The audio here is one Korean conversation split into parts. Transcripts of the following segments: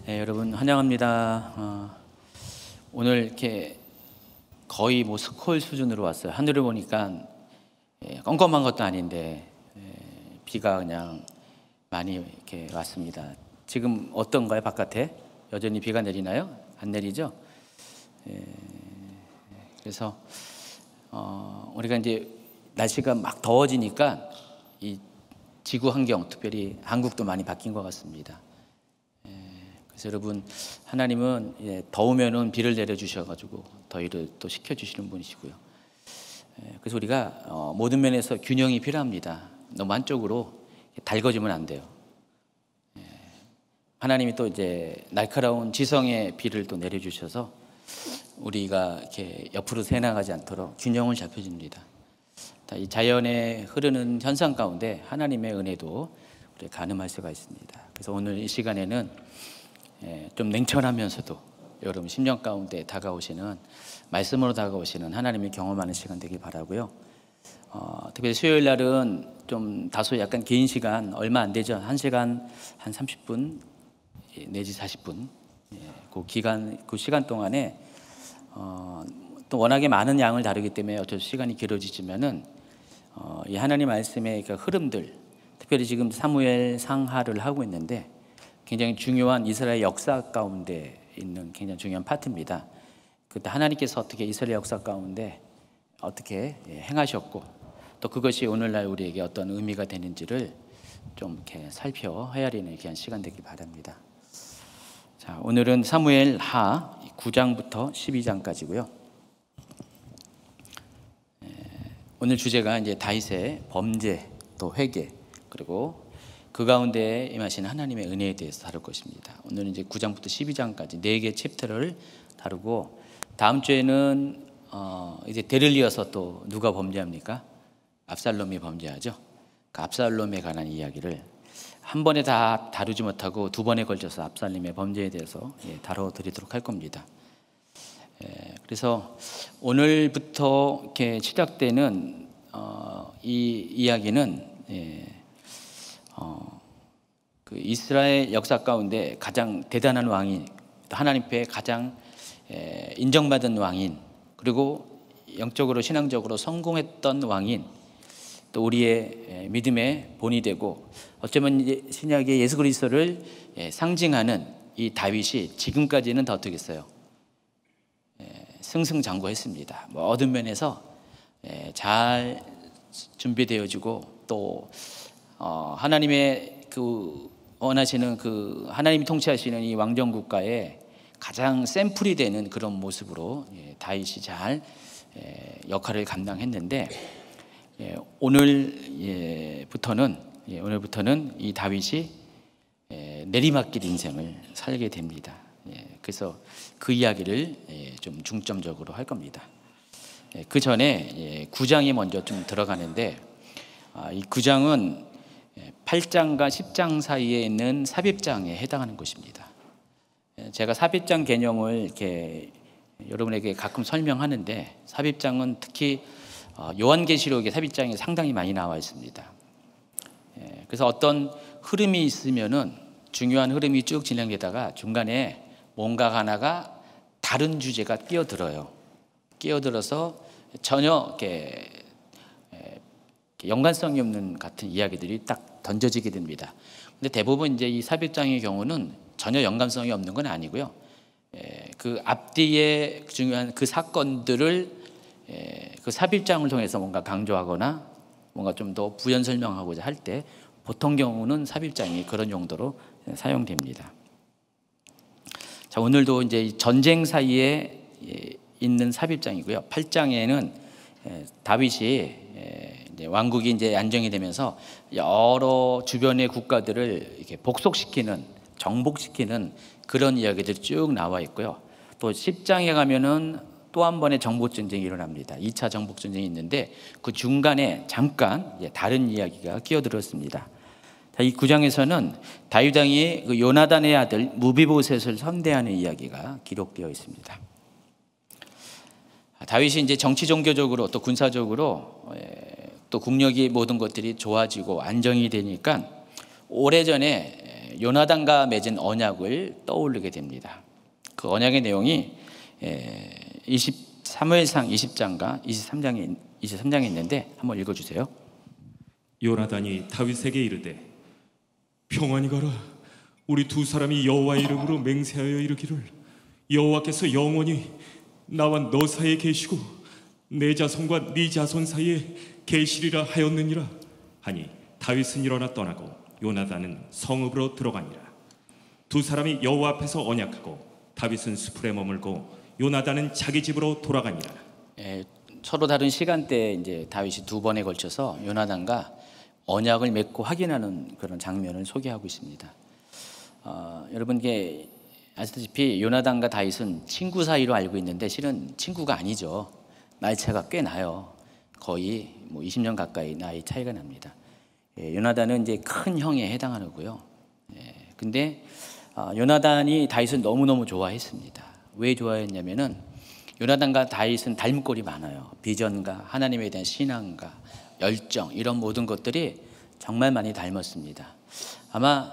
네, 여러분 환영합니다. 오늘 이렇게 거의 뭐 스콜 수준으로 왔어요. 하늘을 보니까 껌껌한 것도 아닌데 비가 그냥 많이 이렇게 왔습니다. 지금 어떤가요? 바깥에 여전히 비가 내리나요? 안 내리죠? 그래서 우리가 이제 날씨가 막 더워지니까 이 지구 환경, 특별히 한국도 많이 바뀐 것 같습니다. 그래서 여러분, 하나님은 더우면은 비를 내려주셔가지고 더위를 또 식혀주시는 분이시고요. 그래서 우리가 모든 면에서 균형이 필요합니다. 너무 한쪽으로 달궈지면 안 돼요. 하나님이 또 이제 날카로운 지성의 비를 또 내려주셔서 우리가 이렇게 옆으로 새나가지 않도록 균형을 잡혀줍니다. 이 자연에 흐르는 현상 가운데 하나님의 은혜도 우리 가늠할 수가 있습니다. 그래서 오늘 이 시간에는 좀 냉철하면서도 여러분 심령 가운데 다가오시는 말씀으로 다가오시는 하나님을 경험하는 시간 되길 바라고요. 특별히 수요일 날은 좀 다소 약간 긴 시간, 얼마 안 되죠. 1시간 한 30분 내지 40분 그 시간 동안에 또 워낙에 많은 양을 다루기 때문에 어쩔 수 시간이 길어지지만은 이 하나님 말씀의 그 흐름들, 특별히 지금 사무엘 상하를 하고 있는데 굉장히 중요한 이스라엘 역사 가운데 있는 굉장히 중요한 파트입니다. 그때 하나님께서 어떻게 이스라엘 역사 가운데 어떻게 행하셨고 또 그것이 오늘날 우리에게 어떤 의미가 되는지를 좀 이렇게 살펴 헤아리는 귀한 시간 되길 바랍니다. 자, 오늘은 사무엘 하 9장부터 12장까지고요. 오늘 주제가 이제 다윗의 범죄 또 회개 그리고 그 가운데 임하시는 하나님의 은혜에 대해서 다룰 것입니다. 오늘은 이제 9장부터 12장까지 4개 챕터를 다루고 다음 주에는 이제 대를 이어서 또 누가 범죄합니까? 압살롬이 범죄하죠. 그 압살롬에 관한 이야기를 한 번에 다 다루지 못하고 2번에 걸쳐서 압살롬의 범죄에 대해서 다뤄드리도록 할 겁니다. 그래서 오늘부터 이렇게 시작되는 이 이야기는 그 이스라엘 역사 가운데 가장 대단한 왕인, 하나님 앞에 가장 인정받은 왕인, 그리고 영적으로 신앙적으로 성공했던 왕인, 또 우리의 믿음의 본이 되고 어쩌면 이제 신약의 예수 그리스도를 상징하는 이 다윗이 지금까지는 더 어떻겠어요? 승승장구했습니다. 모든 면에서 잘 준비되어지고 또 하나님의 그 원하시는 그 하나님이 통치하시는 이 왕정 국가에 가장 샘플이 되는 그런 모습으로 다윗이 잘 역할을 감당했는데 오늘부터는 이 다윗이 내리막길 인생을 살게 됩니다. 그래서 그 이야기를 좀 중점적으로 할 겁니다. 그 전에 9장이 먼저 좀 들어가는데 이 9장은 8장과 10장 사이에 있는 삽입장에 해당하는 것입니다. 제가 삽입장 개념을 이렇게 여러분에게 가끔 설명하는데 삽입장은 특히 요한계시록의 삽입장이 상당히 많이 나와 있습니다. 그래서 어떤 흐름이 있으면은 중요한 흐름이 쭉 진행되다가 중간에 뭔가 하나가 다른 주제가 끼어들어서 전혀 이렇게 연관성이 없는 같은 이야기들이 딱 던져지게 됩니다. 근데 대부분 이제 이 삽입장의 경우는 전혀 연관성이 없는 건 아니고요. 그 앞뒤에 중요한 그 사건들을 그 삽입장을 통해서 뭔가 강조하거나 뭔가 좀 더 부연 설명하고자 할 때 보통 경우는 삽입장이 그런 용도로 사용됩니다. 자, 오늘도 이제 전쟁 사이에 있는 삽입장이고요. 8장에는 다윗이 이제 왕국이 이제 안정이 되면서 여러 주변의 국가들을 이렇게 복속시키는, 정복시키는 그런 이야기들이 쭉 나와 있고요. 또 10장에 가면은 또 한 번의 정복 전쟁이 일어납니다. 2차 정복 전쟁이 있는데 그 중간에 잠깐 다른 이야기가 끼어들었습니다. 이 9장에서는 다윗 왕이 그 요나단의 아들 무비보셋을 선대하는 이야기가 기록되어 있습니다. 다윗이 이제 정치 종교적으로 또 군사적으로 또 국력이 모든 것들이 좋아지고 안정이 되니까 오래전에 요나단과 맺은 언약을 떠올리게 됩니다. 그 언약의 내용이 사무엘상 20장과 23장에 있는데 한번 읽어주세요. 요나단이 다윗에게 이르되 평안히 가라. 우리 두 사람이 여호와의 이름으로 맹세하여 이르기를 여호와께서 영원히 나와 너 사이에 계시고 내 자손과 네 자손 사이에 계시리라 하였느니라 하니 다윗은 일어나 떠나고 요나단은 성읍으로 들어가니라. 두 사람이 여호와 앞에서 언약하고 다윗은 수풀에 머물고 요나단은 자기 집으로 돌아가니라. 서로 다른 시간대에 이제 다윗이 두 번에 걸쳐서 요나단과 언약을 맺고 확인하는 그런 장면을 소개하고 있습니다. 여러분께 아시다시피 요나단과 다윗은 친구 사이로 알고 있는데 실은 친구가 아니죠. 나이 차이가 꽤 나요. 거의 20년 가까이 나이 차이가 납니다. 요나단은 이제 큰 형에 해당하고요. 근데 요나단이 다윗을 너무너무 좋아했습니다. 왜 좋아했냐면은 요나단과 다윗은 닮은 꼴이 많아요. 비전과 하나님에 대한 신앙과 열정 이런 모든 것들이 정말 많이 닮았습니다. 아마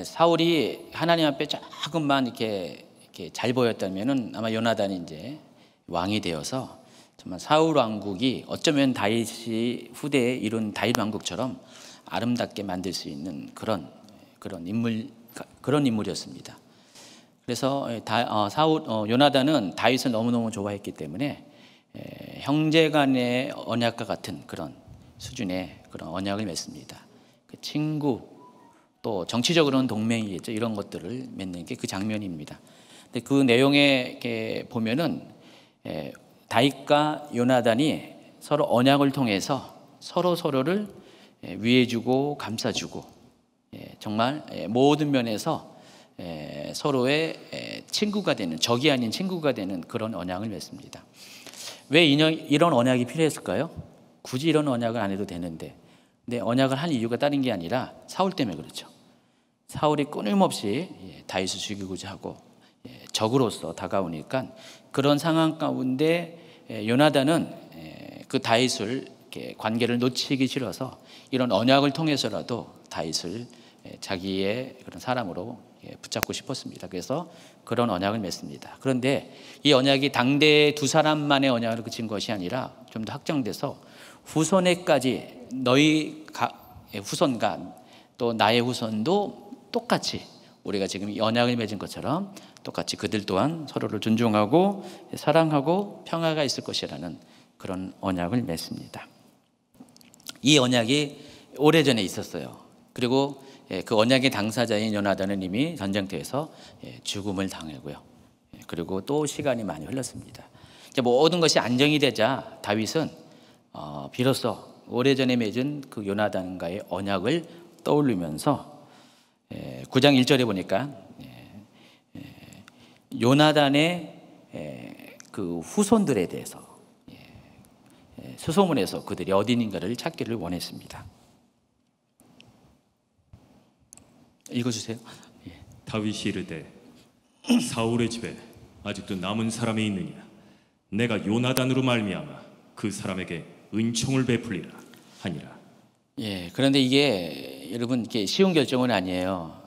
사울이 하나님 앞에 조금만 이렇게 잘 보였다면은 아마 요나단이 이제 왕이 되어서 정말 사울 왕국이 어쩌면 다윗이 후대에 이룬 다윗 왕국처럼 아름답게 만들 수 있는 그런 인물이었습니다. 그래서 요나단은 다윗을 너무너무 좋아했기 때문에 형제간의 언약과 같은 그런 수준의 그런 언약을 맺습니다. 그 친구 또 정치적으로는 동맹이겠죠. 이런 것들을 맺는 게 그 장면입니다. 근데 그 내용에 보면은 다윗과 요나단이 서로 언약을 통해서 서로를 위해주고 감싸주고 정말 모든 면에서 서로의 친구가 되는, 적이 아닌 친구가 되는 그런 언약을 맺습니다. 왜 이런 언약이 필요했을까요? 굳이 이런 언약을 안 해도 되는데, 근데 언약을 한 이유가 다른 게 아니라 사울 때문에 그렇죠. 사울이 끊임없이 다윗을 죽이고자 하고 적으로서 다가오니까 그런 상황 가운데 요나단은 그 다윗을 관계를 놓치기 싫어서 이런 언약을 통해서라도 다윗을 자기의 그런 사람으로 붙잡고 싶었습니다. 그래서 그런 언약을 맺습니다. 그런데 이 언약이 당대 두 사람만의 언약으로 그친 것이 아니라 좀 더 확장돼서 후손에까지 너희 후손과 또 나의 후손도 똑같이 우리가 지금 이 언약을 맺은 것처럼 똑같이 그들 또한 서로를 존중하고 사랑하고 평화가 있을 것이라는 그런 언약을 맺습니다. 이 언약이 오래전에 있었어요. 그리고 그 언약의 당사자인 요나단은 이미 전쟁터에서 죽음을 당하고요. 그리고 또 시간이 많이 흘렀습니다. 이제 모든 것이 안정이 되자 다윗은 비로소 오래전에 맺은 그 요나단과의 언약을 떠올리면서 9장 1절에 보니까 요나단의 그 후손들에 대해서 수소문해서 그들이 어디 있는가를 찾기를 원했습니다. 읽어주세요. 다윗이 이르되 사울의 집에 아직도 남은 사람이 있느냐? 내가 요나단으로 말미암아 그 사람에게 은총을 베풀리라 하니라. 그런데 이게 여러분 이게 쉬운 결정은 아니에요.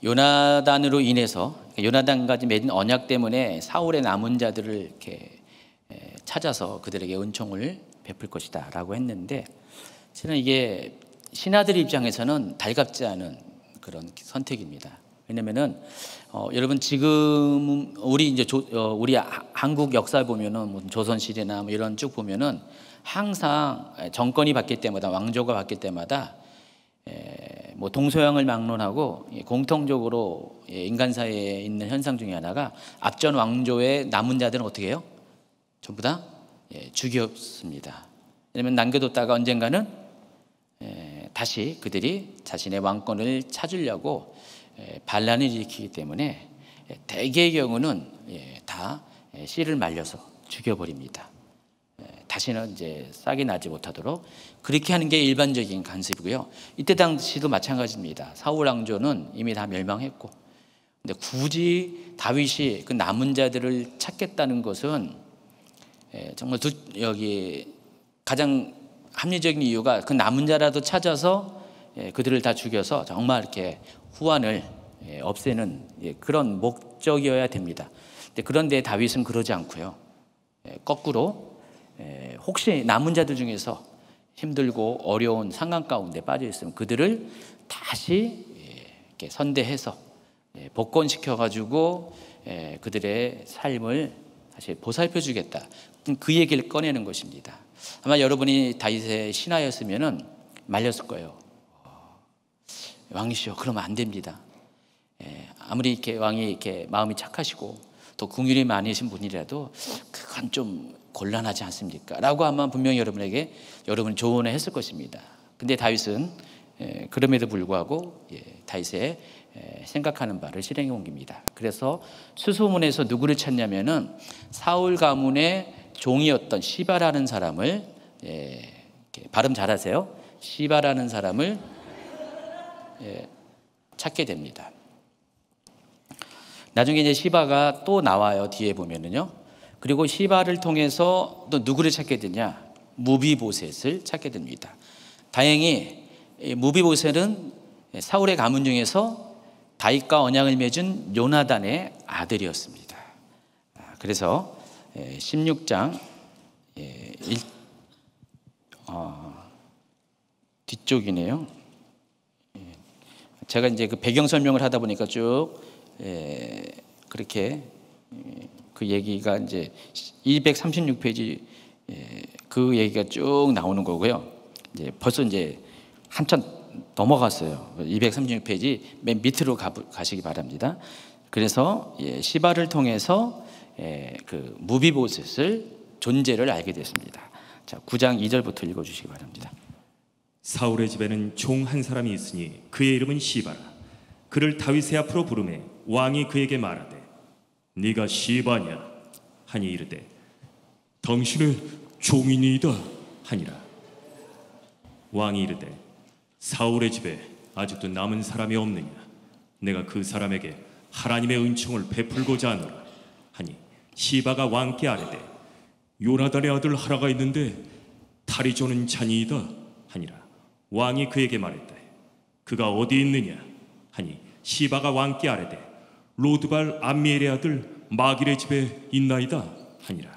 요나단으로 인해서 요나단과 맺은 언약 때문에 사울의 남은 자들을 이렇게 찾아서 그들에게 은총을 베풀 것이다라고 했는데 실은 이게 신하들 입장에서는 달갑지 않은 그런 선택입니다. 왜냐면은 여러분 지금 우리 이제 우리 한국 역사 보면은 뭐 조선 시대나 뭐 이런 쭉 보면은 항상 정권이 바뀔 때마다 왕조가 바뀔 때마다 뭐 동서양을 막론하고 공통적으로 인간사회에 있는 현상 중에 하나가 앞전 왕조의 남은 자들은 어떻게 해요? 전부 다 죽였습니다. 왜냐하면 남겨뒀다가 언젠가는 다시 그들이 자신의 왕권을 찾으려고 반란을 일으키기 때문에 대개의 경우는 다 씨를 말려서 죽여버립니다. 다시는 이제 싹이 나지 못하도록 그렇게 하는 게 일반적인 관습이고요. 이때 당시도 마찬가지입니다. 사울 왕조는 이미 다 멸망했고, 근데 굳이 다윗이 그 남은 자들을 찾겠다는 것은 정말 여기 가장 합리적인 이유가 그 남은 자라도 찾아서 그들을 다 죽여서 정말 이렇게 후환을 없애는 그런 목적이어야 됩니다. 그런데 다윗은 그러지 않고요. 거꾸로 혹시 남은 자들 중에서 힘들고 어려운 상황 가운데 빠져 있으면 그들을 다시 이렇게 선대해서 복권시켜 가지고 그들의 삶을 다시 보살펴 주겠다. 그 얘기를 꺼내는 것입니다. 아마 여러분이 다윗의 신하였으면은 말렸을 거예요. 왕이시여, 그러면 안 됩니다. 아무리 이렇게 왕이 이렇게 마음이 착하시고 또 긍휼이 많으신 분이라도 그건 좀 곤란하지 않습니까? 라고 아마 분명히 여러분이 조언을 했을 것입니다. 근데 다윗은 그럼에도 불구하고 다윗의 생각하는 바를 실행해 옮깁니다. 그래서 수소문에서 누구를 찾냐면은 사울 가문의 종이었던 시바라는 사람을, 발음 잘하세요? 시바라는 사람을 찾게 됩니다. 나중에 이제 시바가 또 나와요. 뒤에 보면은요. 그리고 시바를 통해서 또 누구를 찾게 되냐? 무비보셋을 찾게 됩니다. 다행히 무비보셋은 사울의 가문 중에서 다윗과 언약을 맺은 요나단의 아들이었습니다. 그래서 16장 뒤쪽이네요. 제가 이제 그 배경 설명을 하다 보니까 쭉 그렇게 그 얘기가 이제 236페이지 그 얘기가 쭉 나오는 거고요. 이제 벌써 이제 한참 넘어갔어요. 236페이지 맨 밑으로 가시기 바랍니다. 그래서 시바를 통해서 그 무비보셋을 존재를 알게 됐습니다. 자, 9장 2절부터 읽어주시기 바랍니다. 사울의 집에는 종 한 사람이 있으니 그의 이름은 시바라. 그를 다윗의 앞으로 부르매 왕이 그에게 말하되 네가 시바냐 하니 이르되 당신의 종이니이다 하니라. 왕이 이르되 사울의 집에 아직도 남은 사람이 없느냐? 내가 그 사람에게 하나님의 은총을 베풀고자 하노라 하니 시바가 왕께 아뢰되 요나단의 아들 하라가 있는데 다리 저는 자니이다 하니라. 왕이 그에게 말했다. 그가 어디 있느냐 하니 시바가 왕께 아뢰되 로드발 암미엘의 아들 마길의 집에 있나이다 하니라.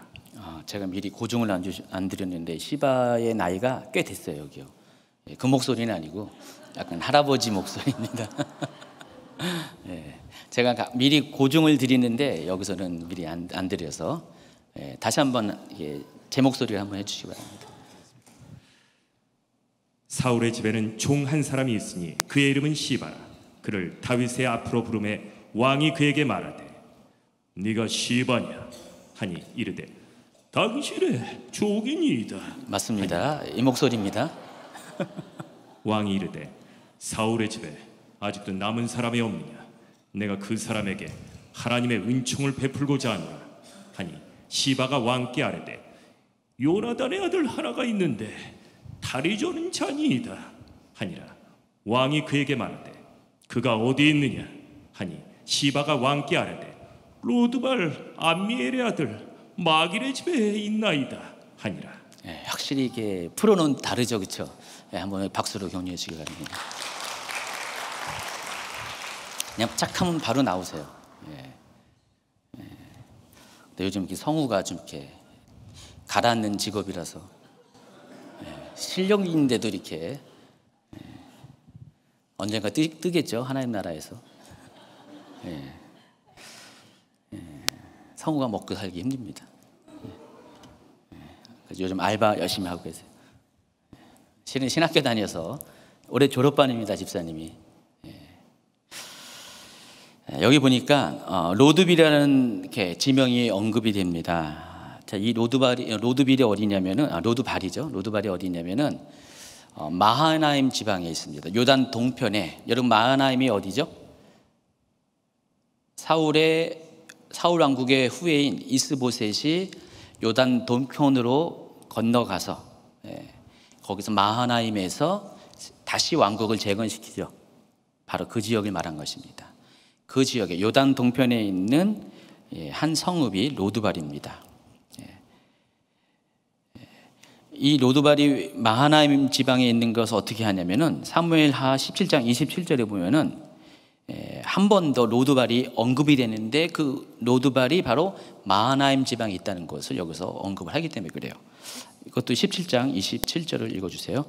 제가 미리 고증을 안 드렸는데 시바의 나이가 꽤 됐어요. 여기요. 그 목소리는 아니고 약간 할아버지 목소리입니다. 제가 미리 고증을 드리는데 여기서는 미리 안 드려서 다시 한번 제 목소리를 한번 해주시기 바랍니다. 사울의 집에는 종 한 사람이 있으니 그의 이름은 시바라. 그를 다윗의 앞으로 부르매 왕이 그에게 말하되 네가 시바냐 하니 이르되 당신의 종이니이다. 맞습니다. 이 목소리입니다. 왕이 이르되 사울의 집에 아직도 남은 사람이 없느냐? 내가 그 사람에게 하나님의 은총을 베풀고자 하노라 하니 시바가 왕께 아뢰되 요나단의 아들 하나가 있는데 다리 저는 자니이다 하니라. 왕이 그에게 말하되 그가 어디 있느냐 하니 시바가 왕께 아뢰되 로드발 암미엘의 아들 마길의 집에 있나이다 하니라. 확실히 이게 프로는 다르죠, 그렇죠? 한번 박수로 격려해 주시기 바랍니다. 그냥 착하면 바로 나오세요. 근데 요즘 이렇게 성우가 좀 이렇게 가라앉는 직업이라서 실력인데도 이렇게 언젠가 뜨겠죠, 하나님 나라에서. 성우가 먹고 살기 힘듭니다. 그래서 요즘 알바 열심히 하고 계세요. 실은 신학교 다녀서 올해 졸업반입니다, 집사님이. 여기 보니까 로드빌이라는 이렇게 지명이 언급이 됩니다. 자, 이 로드빌이 어디냐면은 로드발이죠. 로드발이 어디냐면은 마하나임 지방에 있습니다. 요단 동편에. 여러분 마하나임이 어디죠? 사울 왕국의 후예인 이스보셋이 요단 동편으로 건너가서 거기서 마하나임에서 다시 왕국을 재건시키죠. 바로 그 지역을 말한 것입니다. 그 지역에 요단 동편에 있는 한 성읍이 로드발입니다. 이 로드발이 마하나임 지방에 있는 것을 어떻게 하냐면은 사무엘하 17장 27절에 보면은 한 번 더 로드발이 언급이 되는데 그 로드발이 바로 마하나임 지방에 있다는 것을 여기서 언급을 하기 때문에 그래요. 이것도 17장 27절을 읽어주세요.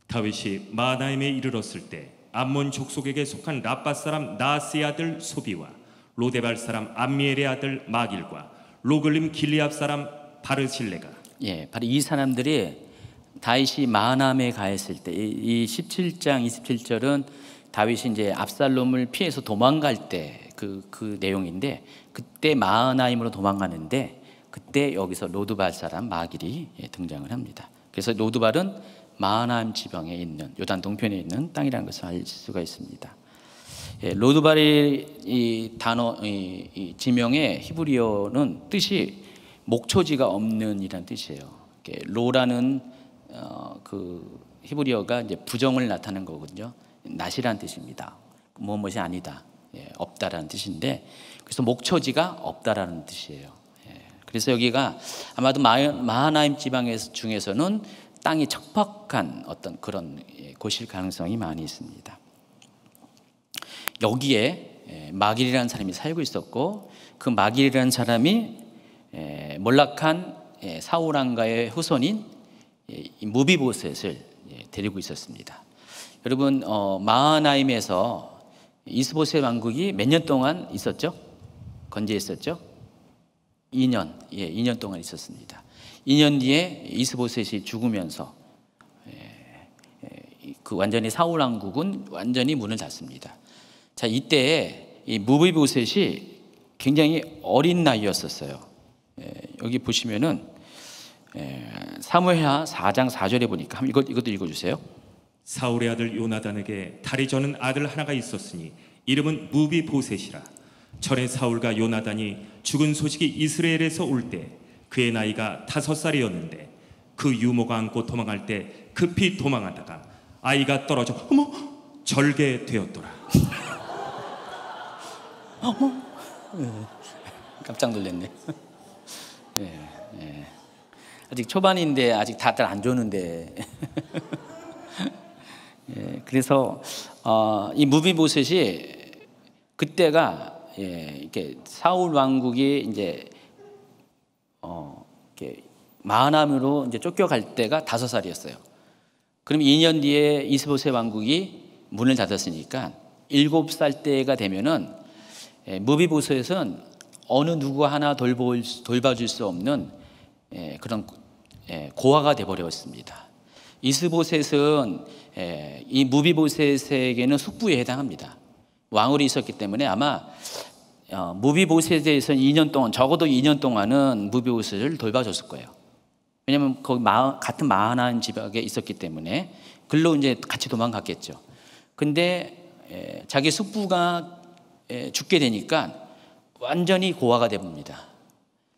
다윗이 마하나임에 이르렀을 때 암몬 족속에게 속한 라빠 사람 나스의 아들 소비와 로데발 사람 암미엘의 아들 마길과 로글림 길리압 사람 바르실레가 바로 이 사람들이 다윗이 마하나임에 가했을 때 이 17장 27절은 다윗이 이제 압살롬을 피해서 도망갈 때 그 내용인데 그때 마하나임으로 도망가는데 그때 여기서 로드발 사람 마길이 등장을 합니다. 그래서 로드발은 마하나임 지방에 있는 요단 동편에 있는 땅이라는 것을 알 수가 있습니다. 로드발의 이 단어, 이 지명의 히브리어는 뜻이 목초지가 없는 이란 뜻이에요. 로라는 그 히브리어가 이제 부정을 나타내는 거거든요. 낫이란 뜻입니다. 무엇이 아니다, 없다라는 뜻인데 그래서 목초지가 없다라는 뜻이에요. 그래서 여기가 아마도 마하나임 지방 중에서는 땅이 척박한 어떤 그런 곳일 가능성이 많이 있습니다. 여기에 마길이라는 사람이 살고 있었고 그 마길이라는 사람이 몰락한 사울 왕가의 후손인 무비보셋을 데리고 있었습니다. 여러분 마하나임에서 이스보셋 왕국이 몇 년 동안 있었죠? 건재했었죠? 2년 동안 있었습니다. 2년 뒤에 이스보셋이 죽으면서 그 완전히 사울 왕국은 완전히 문을 닫습니다. 자, 이때 이 무비보셋이 굉장히 어린 나이였었어요. 여기 보시면은 사무엘하 4장 4절에 보니까 이것도 읽어주세요. 사울의 아들 요나단에게 다리 저는 아들 하나가 있었으니 이름은 무비보셋이라. 전에 사울과 요나단이 죽은 소식이 이스라엘에서 올 때 그의 나이가 5살이었는데 그 유모가 안고 도망할 때 급히 도망하다가 아이가 떨어져 절개되었더라. 깜짝 놀랐네. 아직 초반인데 아직 다들 안 좋는데. 그래서 이 무비보셋이 그때가 이렇게 사울 왕국이 이제 이렇게 마하나임으로 이제 쫓겨갈 때가 5살이었어요. 그럼 2년 뒤에 이스보셋 왕국이 문을 닫았으니까 7살 때가 되면은 무비보셋은 어느 누구 하나 돌봐줄 수 없는 그런 고아가 되어버렸습니다. 이스보셋은 이 무비보셋에게는 숙부에 해당합니다. 왕으로 있었기 때문에 아마 무비보셋에 대해서는 2년 동안 적어도 2년 동안은 무비보셋을 돌봐줬을 거예요. 왜냐하면 거기 같은 마하나임 지방에 있었기 때문에 글로 이제 같이 도망갔겠죠. 근데 자기 숙부가 죽게 되니까 완전히 고아가 됩니다.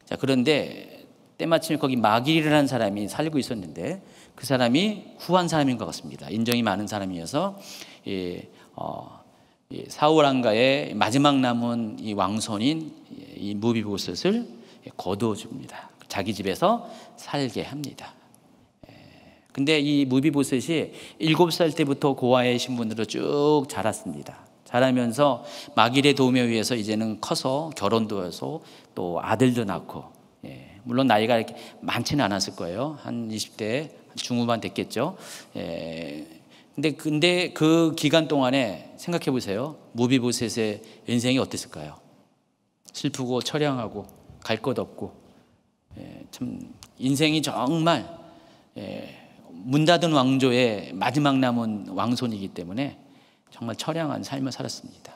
자, 그런데 때마침 거기 마길이라는 사람이 살고 있었는데 그 사람이 후한 사람인 것 같습니다. 인정이 많은 사람이어서 사울 왕가의 마지막 남은 이 왕손인 이 무비보셋을 거두어 줍니다. 자기 집에서 살게 합니다. 근데 이 무비보셋이 7살 때부터 고아의 신분으로 쭉 자랐습니다. 자라면서 마길의 도움에 의해서 이제는 커서 결혼도 해서 또 아들도 낳고, 물론 나이가 이렇게 많지는 않았을 거예요. 한 20대 중후반 됐겠죠. 근데 그 기간 동안에 생각해 보세요. 무비보셋의 인생이 어땠을까요? 슬프고 처량하고 갈 것 없고, 참 인생이 정말 문 닫은 왕조의 마지막 남은 왕손이기 때문에 정말 처량한 삶을 살았습니다.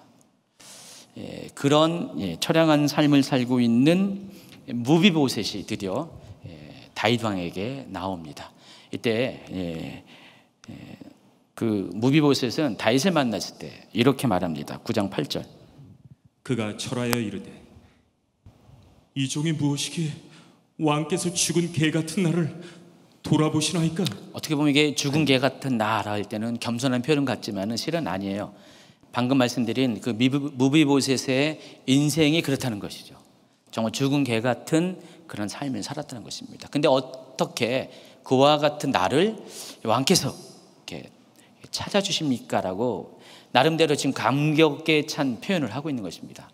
그런 처량한 삶을 살고 있는 무비보셋이 드디어 다윗 왕에게 나옵니다. 이때 그 무비보셋은 다윗을 만났을 때 이렇게 말합니다. 9장 8절. 그가 절하여 이르되 이 종이 무엇이기에 왕께서 죽은 개 같은 나를 돌아보시나이까? 어떻게 보면 이게 죽은 개 같은 나라 할 때는 겸손한 표현 같지만은 실은 아니에요. 방금 말씀드린 그 무비보셋의 인생이 그렇다는 것이죠. 정말 죽은 개 같은 그런 삶을 살았다는 것입니다. 근데 어떻게 그와 같은 나를 왕께서 이렇게 찾아주십니까라고 나름대로 지금 감격에 찬 표현을 하고 있는 것입니다.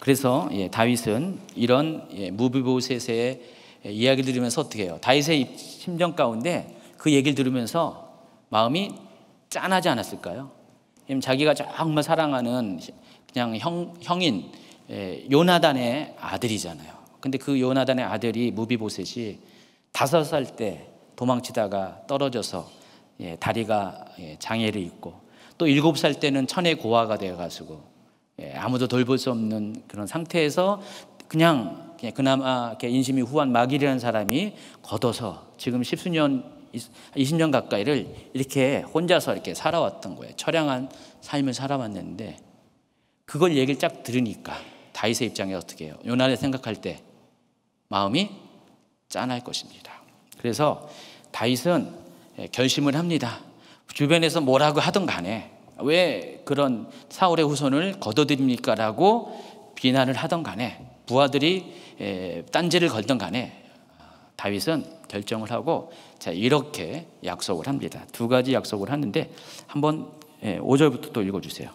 그래서 다윗은 이런 무비보셋의 이야기를 들으면서 어떻게 해요? 다윗의 심정 가운데 그 얘기를 들으면서 마음이 짠하지 않았을까요? 자기가 정말 사랑하는 그냥 형인 요나단의 아들이잖아요. 근데 그 요나단의 아들이 무비보셋이 5살 때 도망치다가 떨어져서 다리가 장애를 입고 또 7살 때는 천의 고아가 되어가지고 아무도 돌볼 수 없는 그런 상태에서 그냥 그나마 인심이 후한 마길이라는 사람이 걷어서 지금 20년 가까이를 이렇게 혼자서 이렇게 살아왔던 거예요. 처량한 삶을 살아왔는데 그걸 얘기를 쫙 들으니까 다윗의 입장에 어떻게 해요? 요나를 생각할 때 마음이 짠할 것입니다. 그래서 다윗은 결심을 합니다. 주변에서 뭐라고 하든 간에 왜 그런 사울의 후손을 거둬들입니까? 라고 비난을 하던 간에 부하들이 딴지를 걸던 간에 다윗은 결정을 하고 자 이렇게 약속을 합니다. 2가지 약속을 하는데 한번 5절부터 또 읽어주세요.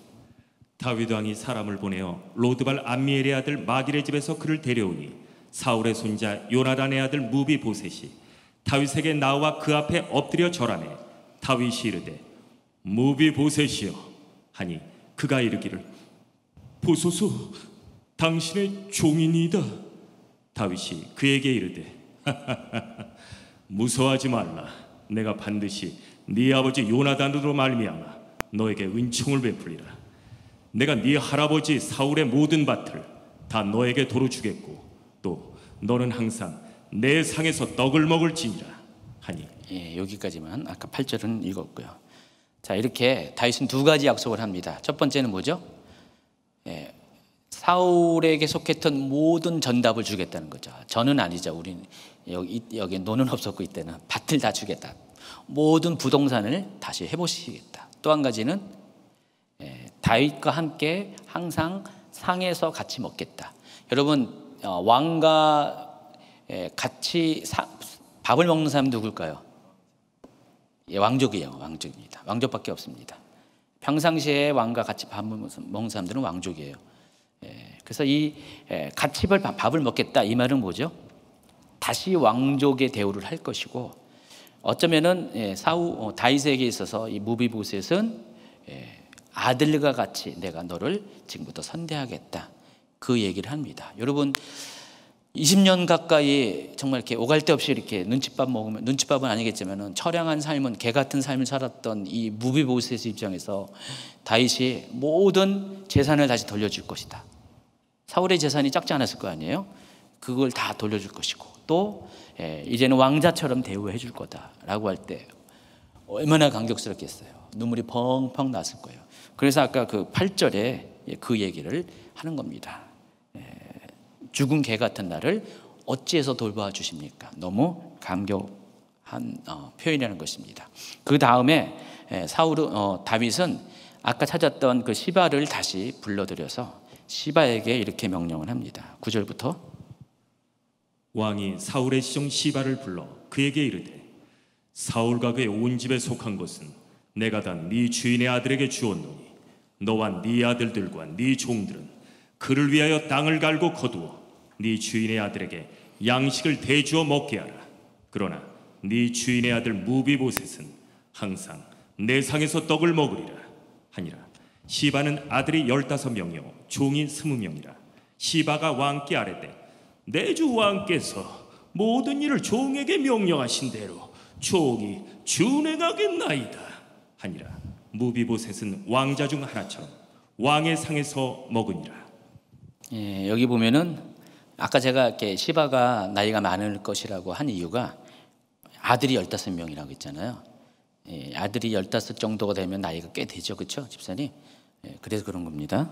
다윗 왕이 사람을 보내어 로드발 암미엘의 아들 마길의 집에서 그를 데려오니 사울의 손자 요나단의 아들 무비보셋이 다윗에게 나와 그 앞에 엎드려 절하매 다윗이 이르되 무비보셋이여 하니 그가 이르기를 보소서 당신의 종이니이다. 다윗이 그에게 이르되 무서워하지 말라. 내가 반드시 네 아버지 요나단으로 말미암아 너에게 은총을 베풀리라. 내가 네 할아버지 사울의 모든 밭을 다 너에게 도로 주겠고 또 너는 항상 내 상에서 떡을 먹을지니라 하니. 여기까지만 아까 8절은 읽었고요. 자 이렇게 다윗은 2가지 약속을 합니다. 첫 번째는 뭐죠? 사울에게 속했던 모든 전답을 주겠다는 거죠. 저는 아니죠. 우리는 여기 노는 없었고 이때는 밭을 다 주겠다. 모든 부동산을 다시 해보시겠다. 또 한 가지는 다윗과 함께 항상 상에서 같이 먹겠다. 여러분 왕과 같이 밥을 먹는 사람 누굴까요? 왕족이에요. 왕족입니다. 왕족밖에 없습니다. 평상시에 왕과 같이 밥을 먹는 사람들은 왕족이에요. 그래서 이 같이 밥을 먹겠다 이 말은 뭐죠? 다시 왕족의 대우를 할 것이고 어쩌면은 다윗에게 있어서 이 무비보셋은 아들과 같이 내가 너를 지금부터 선대하겠다 그 얘기를 합니다. 여러분 20년 가까이 정말 이렇게 오갈 데 없이 이렇게 눈칫밥 먹으면 눈칫밥은 아니겠지만은 처량한 삶은 개 같은 삶을 살았던 이 무비보셋의 입장에서 다윗이 모든 재산을 다시 돌려줄 것이다. 사울의 재산이 작지 않았을 거 아니에요? 그걸 다 돌려줄 것이고 또 이제는 왕자처럼 대우해 줄 거다라고 할 때 얼마나 감격스럽겠어요. 눈물이 펑펑 났을 거예요. 그래서 아까 그 8절에 그 얘기를 하는 겁니다. 죽은 개 같은 나를 어찌해서 돌봐 주십니까? 너무 감격한 표현이라는 것입니다. 그 다음에 다윗은 아까 찾았던 그 시바를 다시 불러들여서 시바에게 이렇게 명령을 합니다. 9절부터 왕이 사울의 시종 시바를 불러 그에게 이르되 사울과 그의 온 집에 속한 것은 내가 다 네 주인의 아들에게 주었노니 너와 네 아들들과 네 종들은 그를 위하여 땅을 갈고 거두어 네 주인의 아들에게 양식을 대주어 먹게 하라. 그러나 네 주인의 아들 무비보셋은 항상 내 상에서 떡을 먹으리라 하니라. 시바는 아들이 15명이요 종이 20명이라. 시바가 왕께 아뢰되 내 주 왕께서 모든 일을 종에게 명령하신 대로 종이 준행하겠나이다 하니라. 무비보셋은 왕자 중 하나처럼 왕의 상에서 먹으니라. 여기 보면은 아까 제가 이렇게 시바가 나이가 많을 것이라고 한 이유가 아들이 15명이라고 했잖아요. 아들이 15 정도가 되면 나이가 꽤 되죠. 그렇죠? 집사님? 그래서 그런 겁니다.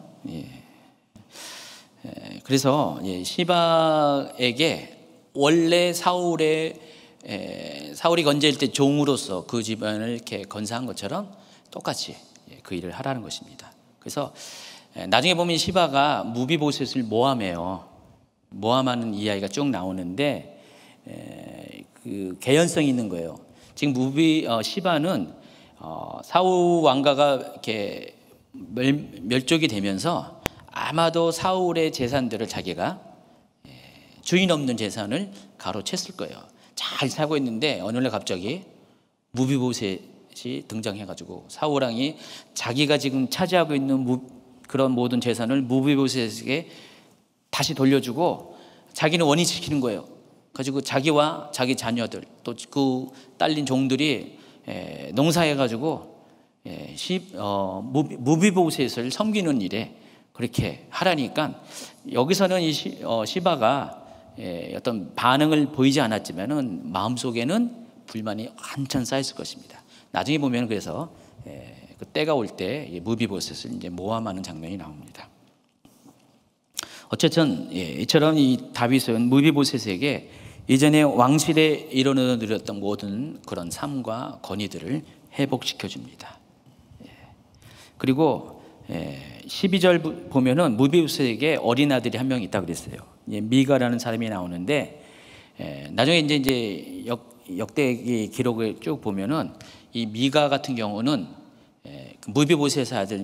그래서 시바에게 원래 사울이 건재일 때 종으로서 그 집안을 이렇게 건사한 것처럼 똑같이 그 일을 하라는 것입니다. 그래서 나중에 보면 시바가 무비보셋을 모함해요. 모함하는 이야기가 쭉 나오는데 그 개연성이 있는 거예요. 지금 시바는 사울 왕가가 이렇게 멸족이 되면서 아마도 사울의 재산들을 자기가 주인 없는 재산을 가로챘을 거예요. 잘 살고 있는데 어느 날 갑자기 무비보셋이 등장해가지고 사울 왕이 자기가 지금 차지하고 있는 그런 모든 재산을 무비보셋에게 다시 돌려주고 자기는 원위시키는 거예요. 가지고 자기와 자기 자녀들 또 그 딸린 종들이 농사해가지고 무비보셋을 섬기는 일에 그렇게 하라니까 여기서는 이 시바가 어떤 반응을 보이지 않았지만은 마음속에는 불만이 한참 쌓였을 것입니다. 나중에 보면 그래서 그 때가 올 때 무비보셋을 이제 모함하는 장면이 나옵니다. 어쨌든 이처럼 이 다윗은 무비보셋에게 이전에 왕실에 이뤄드렸던 모든 그런 삶과 권위들을 회복시켜 줍니다. 그리고 12절 보면은 무비보셋에게 어린 아들이 한 명 있다 그랬어요. 미가라는 사람이 나오는데 나중에 이제 역대 기록을 쭉 보면은 이 미가 같은 경우는 무비보셋의 아들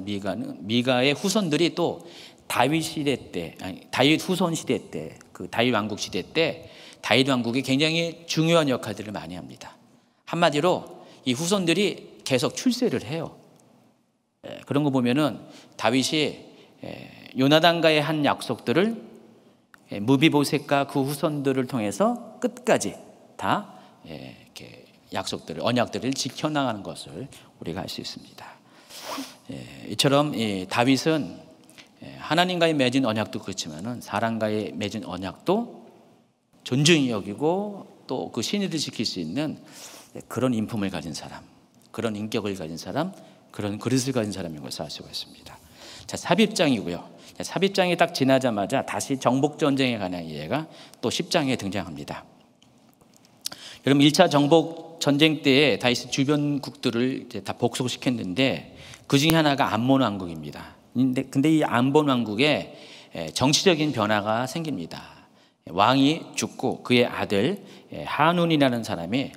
미가의 후손들이 또 다윗 시대 때, 다윗 후손 시대 때, 그 다윗 왕국 시대 때 다윗 왕국이 굉장히 중요한 역할들을 많이 합니다. 한마디로 이 후손들이 계속 출세를 해요. 그런 거 보면은 다윗이 요나단과의 한 약속들을 무비보셋과 그 후손들을 통해서 끝까지 다 이렇게 약속들을 언약들을 지켜나가는 것을 우리가 알 수 있습니다. 이처럼 다윗은 하나님과의 맺은 언약도 그렇지만은 사람과의 맺은 언약도 존중히 여기고 또 그 신의를 지킬 수 있는 그런 인품을 가진 사람, 그런 인격을 가진 사람, 그런 그릇을 가진 사람인 것을 알 수가 있습니다. 자, 삽입장이고요. 삽입장이 딱 지나자마자 다시 정복전쟁에 관한 이야기가 또 10장에 등장합니다. 여러분 1차 정복전쟁 때에 다윗이 주변국들을 이제 다 복속시켰는데 그 중에 하나가 암몬 왕국입니다. 근데 이 암몬 왕국에 정치적인 변화가 생깁니다. 왕이 죽고 그의 아들 하눈이라는 사람이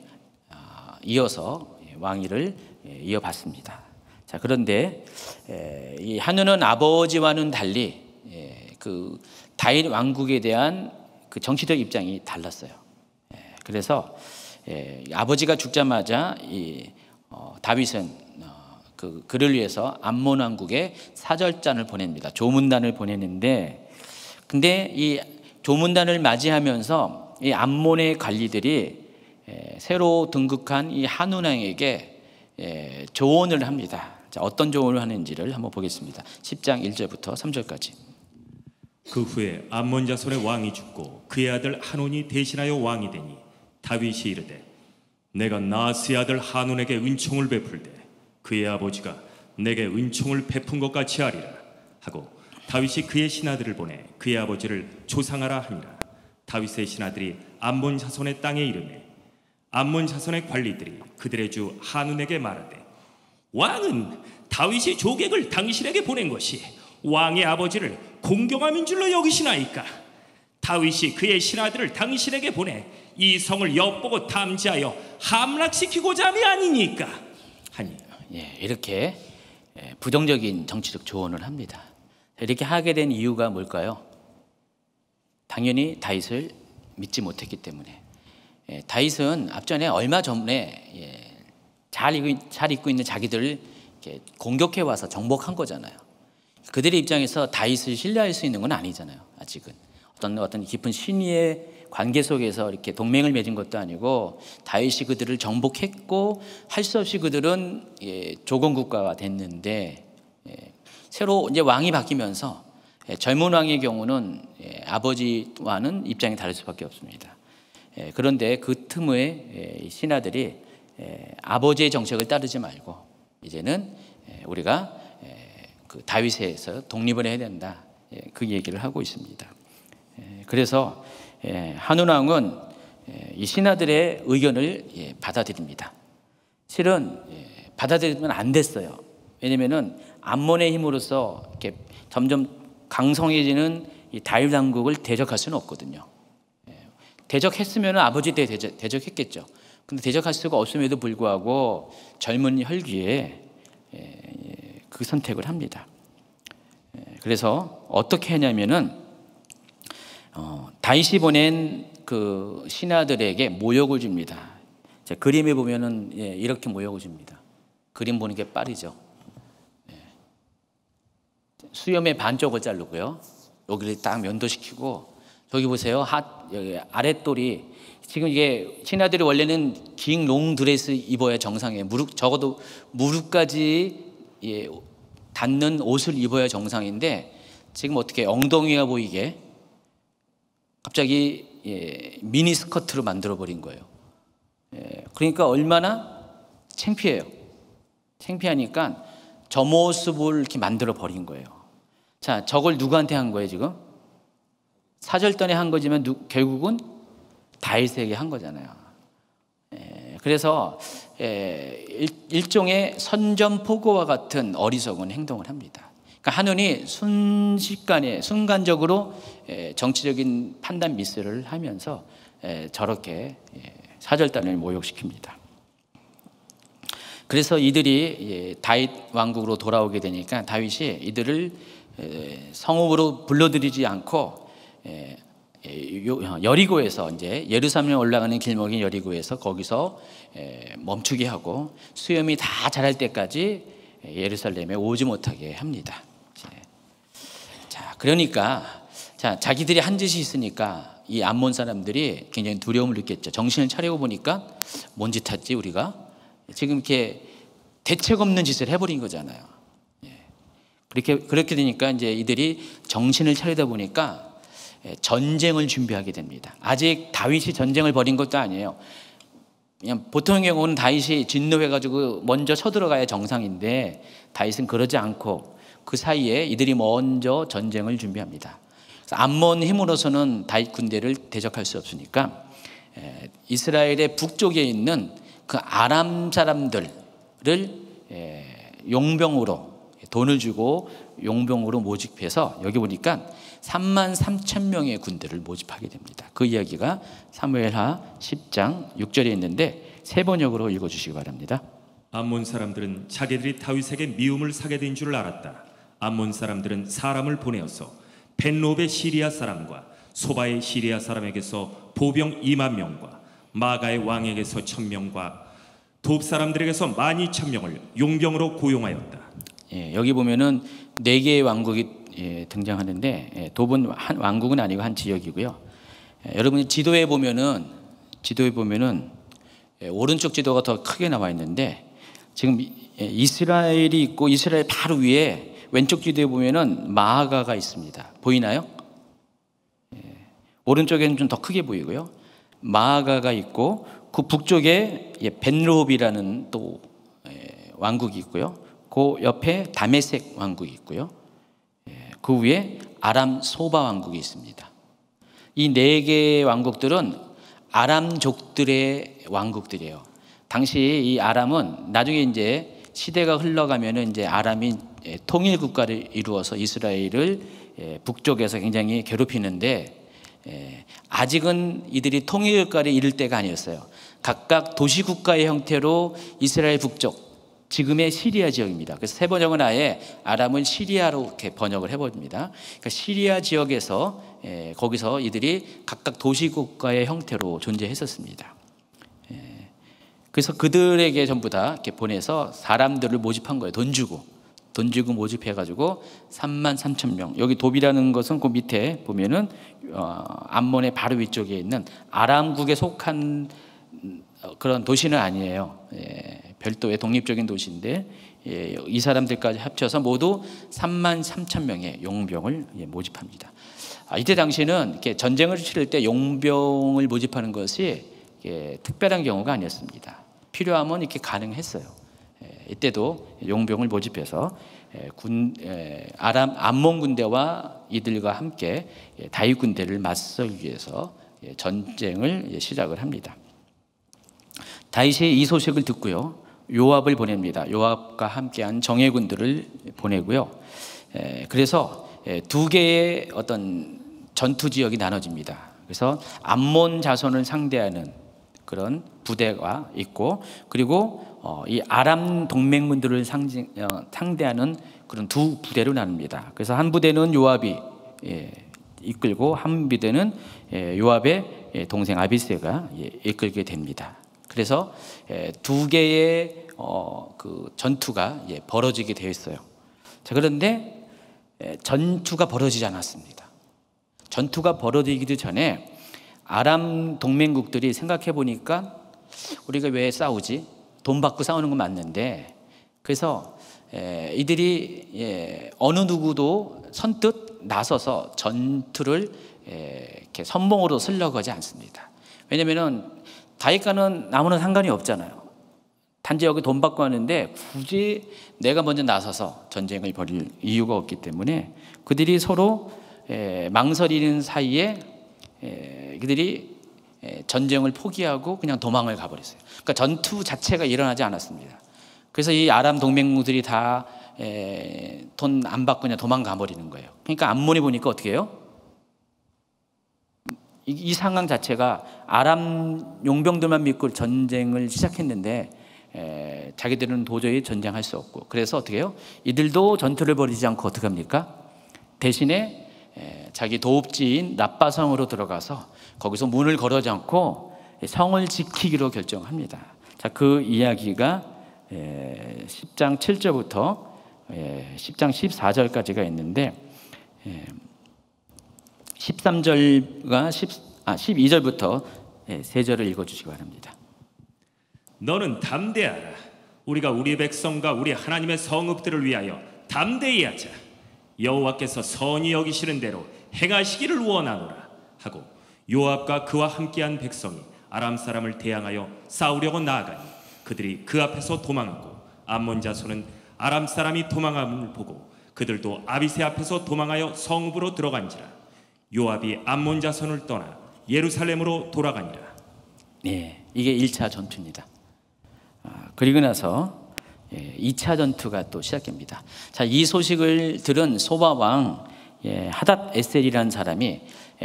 이어서 왕위를 이어받습니다. 자, 그런데 이 하눈은 아버지와는 달리 그 다윗 왕국에 대한 그 정치적 입장이 달랐어요. 그래서 아버지가 죽자마자 다윗은 그를 위해서 암몬 왕국에 사절단을 보냅니다. 조문단을 보냈는데, 근데 이 조문단을 맞이하면서 이 암몬의 관리들이 새로 등극한 이 하눈 왕에게 조언을 합니다. 자, 어떤 조언을 하는지를 한번 보겠습니다. 10장 1절부터 3절까지. 그 후에 암몬 자손의 왕이 죽고 그의 아들 하논이 대신하여 왕이 되니 다윗이 이르되 내가 나스의 아들 하논에게 은총을 베풀되 그의 아버지가 내게 은총을 베푼 것 같이 하리라 하고 다윗이 그의 신하들을 보내 그의 아버지를 조상하라 하니라. 다윗의 신하들이 암몬 자손의 땅에 이르매 암몬 자손의 관리들이 그들의 주 하눈에게 말하되 왕은 다윗이 조객을 당신에게 보낸 것이 왕의 아버지를 공경함인 줄로 여기시나이까? 다윗이 그의 신하들을 당신에게 보내 이 성을 엿보고 탐지하여 함락시키고자 함이 아니니까 하니. 이렇게 부정적인 정치적 조언을 합니다. 이렇게 하게 된 이유가 뭘까요? 당연히 다윗을 믿지 못했기 때문에. 다윗은 앞전에 얼마 전에 잘 입고 있는 자기들을 공격해 와서 정복한 거잖아요. 그들의 입장에서 다윗을 신뢰할 수 있는 건 아니잖아요. 아직은 어떤 깊은 신의의 관계 속에서 이렇게 동맹을 맺은 것도 아니고 다윗이 그들을 정복했고 할 수 없이 그들은 조공 국가가 됐는데 새로 이제 왕이 바뀌면서 젊은 왕의 경우는 아버지와는 입장이 다를 수밖에 없습니다. 그런데 그 틈에 신하들이 아버지의 정책을 따르지 말고 이제는 우리가 그 다윗에서 독립을 해야 된다. 그 얘기를 하고 있습니다. 그래서 하눈 왕은 이 신하들의 의견을 받아들입니다. 실은 받아들이면 안 됐어요. 왜냐하면은 암몬의 힘으로써 이렇게 점점 강성해지는 이 다윗 왕국을 대적할 수는 없거든요. 대적했으면 아버지 때 대적했겠죠. 근데 대적할 수가 없음에도 불구하고 젊은 혈기에 그 선택을 합니다. 그래서 어떻게 하냐면은 다윗이 보낸 그 신하들에게 모욕을 줍니다. 자, 그림에 보면은 이렇게 모욕을 줍니다. 그림 보는 게 빠르죠. 수염의 반쪽을 자르고요. 여기를 딱 면도시키고, 저기 보세요. 여기 아랫돌이, 지금 이게 신하들이 원래는 긴 롱드레스 입어야 정상이에요. 적어도 무릎까지 닿는 옷을 입어야 정상인데, 지금 어떻게 엉덩이가 보이게 갑자기 미니 스커트로 만들어 버린 거예요. 그러니까 얼마나 창피해요. 창피하니까 저 모습을 이렇게 만들어 버린 거예요. 자, 저걸 누구한테 한 거예요, 지금? 사절단에 한 거지만 결국은 다윗에게 한 거잖아요. 그래서 일종의 선전포고와 같은 어리석은 행동을 합니다. 그러니까 한눈이 순간적으로 정치적인 판단 미스를 하면서 저렇게 사절단을 모욕시킵니다. 그래서 이들이 다윗 왕국으로 돌아오게 되니까 다윗이 이들을 성읍으로 불러들이지 않고 여리고에서, 이제 예루살렘에 올라가는 길목인 여리고에서 거기서 멈추게 하고 수염이 다 자랄 때까지 예루살렘에 오지 못하게 합니다. 자, 그러니까 자기들이 한 짓이 있으니까 이 암몬 사람들이 굉장히 두려움을 느꼈죠. 정신을 차리고 보니까 뭔 짓 했지 우리가? 지금 이렇게 대책 없는 짓을 해버린 거잖아요. 그렇게 되니까 이제 이들이 정신을 차리다 보니까 전쟁을 준비하게 됩니다. 아직 다윗이 전쟁을 벌인 것도 아니에요. 그냥 보통의 경우는 다윗이 진노해가지고 먼저 쳐들어가야 정상인데, 다윗은 그러지 않고 그 사이에 이들이 먼저 전쟁을 준비합니다. 그래서 암몬 힘으로서는 다윗 군대를 대적할 수 없으니까 이스라엘의 북쪽에 있는 그 아람 사람들을 용병으로, 돈을 주고 용병으로 모집해서, 여기 보니까 33,000명의 군대를 모집하게 됩니다. 그 이야기가 사무엘하 10장 6절에 있는데 세 번역으로 읽어주시기 바랍니다. 암몬 사람들은 자기들이 다윗에게 미움을 사게 된 줄 알았다. 암몬 사람들은 사람을 보내어서 벤롭의 시리아 사람과 소바의 시리아 사람에게서 보병 2만 명과 마가의 왕에게서 1,000명과 돕 사람들에게서 12,000명을 용병으로 고용하였다. 여기 보면은 4개의 왕국이 등장하는데, 돕은 한 왕국은 아니고 한 지역이고요. 여러분이 지도에 보면은 오른쪽 지도가 더 크게 나와 있는데, 지금 이스라엘이 있고 이스라엘 바로 위에 왼쪽 지도에 보면은 마아가가 있습니다. 보이나요? 오른쪽에는 좀 더 크게 보이고요. 마아가가 있고 그 북쪽에 벤롭이라는 또 왕국이 있고요. 그 옆에 다메섹 왕국이 있고요. 그 위에 아람 소바 왕국이 있습니다. 이 4개의 왕국들은 아람족들의 왕국들이에요. 당시 이 아람은 나중에 이제 시대가 흘러가면은 이제 아람이 통일 국가를 이루어서 이스라엘을 북쪽에서 굉장히 괴롭히는데, 아직은 이들이 통일 국가를 이룰 때가 아니었어요. 각각 도시 국가의 형태로 이스라엘 북쪽, 지금의 시리아 지역입니다. 그래서 세 번역은 아예 아람을 시리아로 이렇게 번역을 해봅니다. 그러니까 시리아 지역에서 거기서 이들이 각각 도시 국가의 형태로 존재했었습니다. 그래서 그들에게 전부 다 이렇게 보내서 사람들을 모집한 거예요. 돈 주고 모집해가지고 33,000명. 여기 돕이라는 것은 그 밑에 보면은 암몬의 바로 위쪽에 있는 아람국에 속한 그런 도시는 아니에요. 별도의 독립적인 도시인데, 이 사람들까지 합쳐서 모두 33,000명의 용병을 모집합니다. 이때 당시는 이렇게 전쟁을 치를 때 용병을 모집하는 것이 특별한 경우가 아니었습니다. 필요하면 이렇게 가능했어요. 이때도 용병을 모집해서 암몬 군대와 이들과 함께 다윗 군대를 맞서기 위해서 전쟁을 시작을 합니다. 다윗이 이 소식을 듣고요, 요압을 보냅니다. 요압과 함께한 정예군들을 보내고요. 그래서 2개의 어떤 전투 지역이 나눠집니다. 그래서 암몬 자손을 상대하는 그런 부대가 있고, 그리고 이 아람 동맹군들을 상대하는 그런 두 부대로 나눕니다. 그래서 한 부대는 요압이 이끌고, 한 부대는 요압의 동생 아비새가 이끌게 됩니다. 그래서 두 개의 그 전투가 벌어지게 되어 있어요. 자, 그런데 전투가 벌어지지 않았습니다. 전투가 벌어지기도 전에 아람 동맹국들이 생각해 보니까 우리가 왜 싸우지? 돈 받고 싸우는 건 맞는데, 그래서 이들이 어느 누구도 선뜻 나서서 전투를 이렇게 선봉으로 쓰려고 하지 않습니다. 왜냐하면 다윗과는 아무런 상관이 없잖아요. 단지 여기 돈 받고 하는데 굳이 내가 먼저 나서서 전쟁을 벌일 이유가 없기 때문에 그들이 서로 망설이는 사이에 그들이 전쟁을 포기하고 그냥 도망을 가버렸어요. 그러니까 전투 자체가 일어나지 않았습니다. 그래서 이 아람 동맹국들이 다 돈 안 받고 그냥 도망가 버리는 거예요. 그러니까 암몬이 보니까 어떻게 해요? 이 상황 자체가 아람 용병들만 믿고 전쟁을 시작했는데 자기들은 도저히 전쟁할 수 없고, 그래서 어떻게 해요? 이들도 전투를 벌이지 않고 어떻게 합니까? 대신에 자기 도읍지인 랍바성으로 들어가서 거기서 문을 걸어지 않고 성을 지키기로 결정합니다. 자, 그 이야기가 10장 7절부터 10장 14절까지가 있는데 13절과 12절부터 세 절을 읽어주시기 바랍니다. 너는 담대하라. 우리가 우리 백성과 우리 하나님의 성읍들을 위하여 담대히 하자. 여호와께서 선히 여기시는 대로 행하시기를 원하노라 하고, 요압과 그와 함께한 백성이 아람 사람을 대항하여 싸우려고 나아가니 그들이 그 앞에서 도망하고, 암몬 자손은 아람 사람이 도망함을 보고 그들도 아비새 앞에서 도망하여 성읍으로 들어간지라. 요압이 암몬 자손을 떠나 예루살렘으로 돌아가니라. 네, 이게 1차 전투입니다. 그리고 나서 2차 전투가 또 시작됩니다. 자, 이 소식을 들은 소바 왕 하닷 에셀이라는 사람이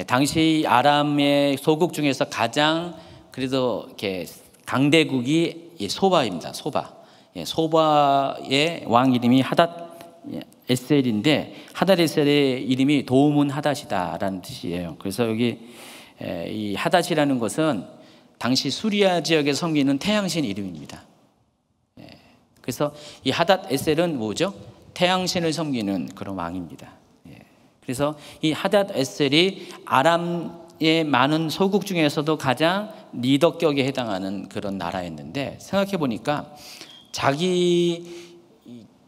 당시 아람의 소국 중에서 가장 그래도 이렇게 강대국이 소바입니다. 소바의 왕 이름이 하닷 에셀인데, 하닷 에셀의 이름이 도움은 하닷이다라는 뜻이에요. 그래서 여기 이 하닷이라는 것은 당시 수리아 지역에 섬기는 태양신 이름입니다. 그래서 이 하닷 에셀은 뭐죠? 태양신을 섬기는 그런 왕입니다. 그래서 이 하닷 에셀이 아람의 많은 소국 중에서도 가장 리더격에 해당하는 그런 나라였는데, 생각해 보니까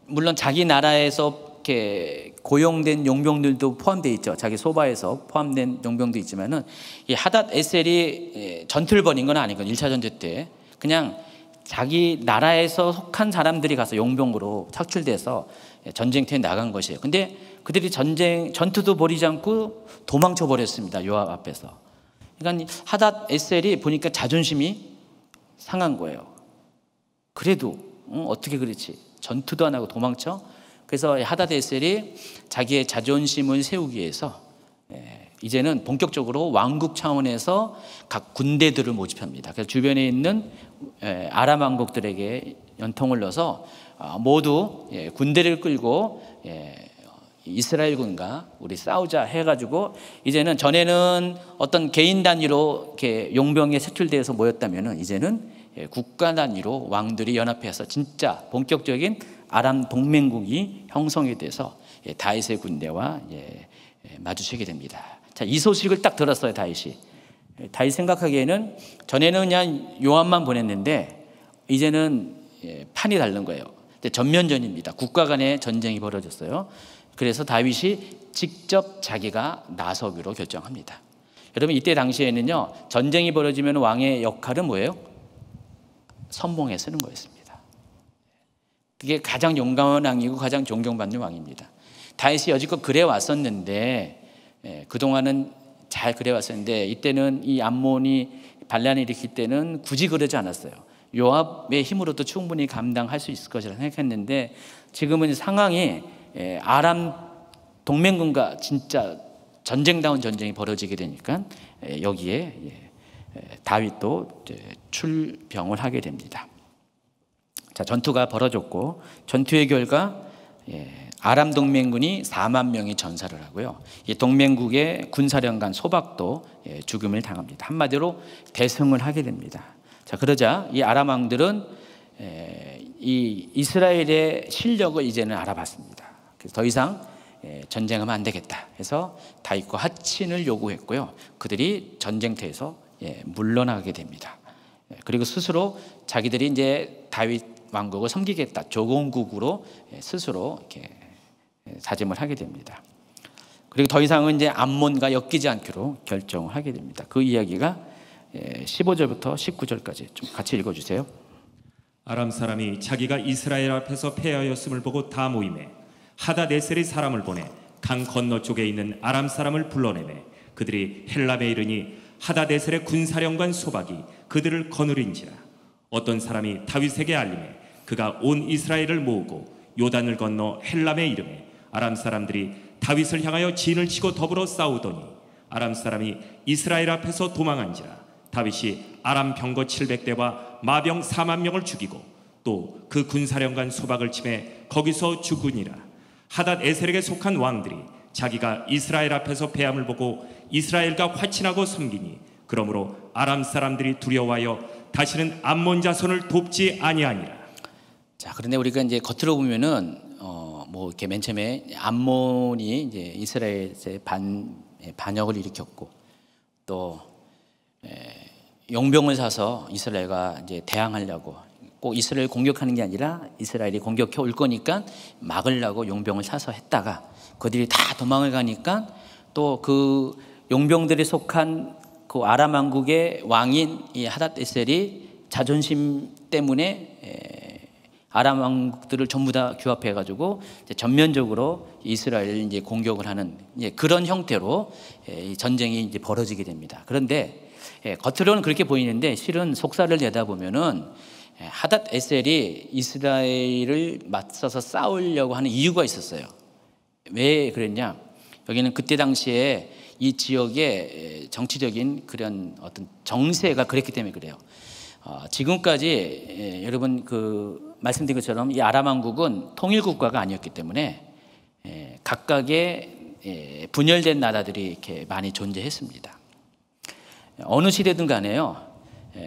물론 자기 나라에서 이렇게 고용된 용병들도 포함되어 있죠. 자기 소바에서 포함된 용병도 있지만은 이 하닷 에셀이 전투를 벌인 건 아니거든요. 1차 전쟁 때 그냥 자기 나라에서 속한 사람들이 가서 용병으로 착출돼서 전쟁터에 나간 것이에요. 근데 그들이 전투도 벌이지 않고 도망쳐 버렸습니다. 요압 앞에서. 그러니까 하닷 에셀이 보니까 자존심이 상한 거예요. 그래도 어떻게 그렇지? 전투도 안 하고 도망쳐? 그래서 하닷 에셀이 자기의 자존심을 세우기 위해서 이제는 본격적으로 왕국 차원에서 각 군대들을 모집합니다. 그래서 주변에 있는 아람 왕국들에게 연통을 넣어서 모두 군대를 끌고 이스라엘군과 우리 싸우자 해가지고, 이제는 전에는 어떤 개인 단위로 이렇게 용병에 색출되어서 모였다면은 이제는 국가 단위로 왕들이 연합해서 진짜 본격적인 아람 동맹국이 형성이 돼서 다윗의 군대와 마주치게 됩니다. 자, 이 소식을 딱 들었어요. 다윗 생각하기에는 전에는 그냥 요압만 보냈는데 이제는 판이 다른 거예요. 전면전입니다. 국가 간의 전쟁이 벌어졌어요. 그래서 다윗이 직접 자기가 나서기로 결정합니다. 여러분, 이때 당시에는요, 전쟁이 벌어지면 왕의 역할은 뭐예요? 선봉에 서는 거였습니다. 그게 가장 용감한 왕이고 가장 존경받는 왕입니다. 다윗이 여지껏 그래 왔었는데, 그동안은 잘 그래 왔었는데, 이때는 이 암몬이 반란을 일으킬 때는 굳이 그러지 않았어요. 요압의 힘으로도 충분히 감당할 수 있을 것이라 생각했는데, 지금은 상황이 아람 동맹군과 진짜 전쟁다운 전쟁이 벌어지게 되니까 여기에 다윗도 출병을 하게 됩니다. 자, 전투가 벌어졌고 전투의 결과 아람 동맹군이 4만 명이 전사를 하고요. 이 동맹국의 군사령관 소박도 죽음을 당합니다. 한마디로 대승을 하게 됩니다. 자, 그러자 이 아람 왕들은 이 이스라엘의 실력을 이제는 알아봤습니다. 그래서 더 이상 전쟁하면 안 되겠다 해서 다윗과 하친을 요구했고요. 그들이 전쟁터에서 물러나게 됩니다. 그리고 스스로 자기들이 이제 다윗 왕국을 섬기겠다, 조공국으로 스스로 이렇게 다짐을 하게 됩니다. 그리고 더 이상은 이제 암몬과 엮이지 않기로 결정을 하게 됩니다. 그 이야기가 15절부터 19절까지 좀 같이 읽어주세요. 아람 사람이 자기가 이스라엘 앞에서 패하였음을 보고 다 모임에 하다네셀이 사람을 보내 강 건너쪽에 있는 아람 사람을 불러내매 그들이 헬람에 이르니 하다네셀의 군사령관 소박이 그들을 거느린지라. 어떤 사람이 다윗에게 알림해 그가 온 이스라엘을 모으고 요단을 건너 헬람에 이르매 아람 사람들이 다윗을 향하여 진을 치고 더불어 싸우더니 아람 사람이 이스라엘 앞에서 도망한지라. 다윗이 아람 병거 700대와 마병 4만 명을 죽이고 또 그 군사령관 소박을 치매 거기서 죽으니라. 하닷 에셀에게 속한 왕들이 자기가 이스라엘 앞에서 패함을 보고 이스라엘과 화친하고 섬기니 그러므로 아람 사람들이 두려워하여 다시는 암몬 자손을 돕지 아니하니라. 자, 그런데 우리가 이제 겉으로 보면은 뭐 이렇게 맨 처음에 암몬이 이제 이스라엘에 반역을 일으켰고 또 용병을 사서 이스라엘과 이제 대항하려고 꼭 이스라엘 공격하는 게 아니라 이스라엘이 공격해 올 거니까 막으려고 용병을 사서 했다가 그들이 다 도망을 가니까 또 그 용병들이 속한 그 아람 왕국의 왕인 이 하닷에셀이 자존심 때문에 아람 왕국들을 전부 다 규합해 가지고 전면적으로 이스라엘을 이제 공격을 하는 그런 형태로 전쟁이 이제 벌어지게 됩니다. 그런데 겉으로는 그렇게 보이는데 실은 속살을 내다보면은 하닷에셀이 이스라엘을 맞서서 싸우려고 하는 이유가 있었어요. 왜 그랬냐? 여기는 그때 당시에 이 지역의 정치적인 그런 어떤 정세가 그랬기 때문에 그래요. 지금까지 여러분 그 말씀드린 것처럼 이 아람 왕국은 통일 국가가 아니었기 때문에 각각의 분열된 나라들이 이렇게 많이 존재했습니다. 어느 시대든 간에요.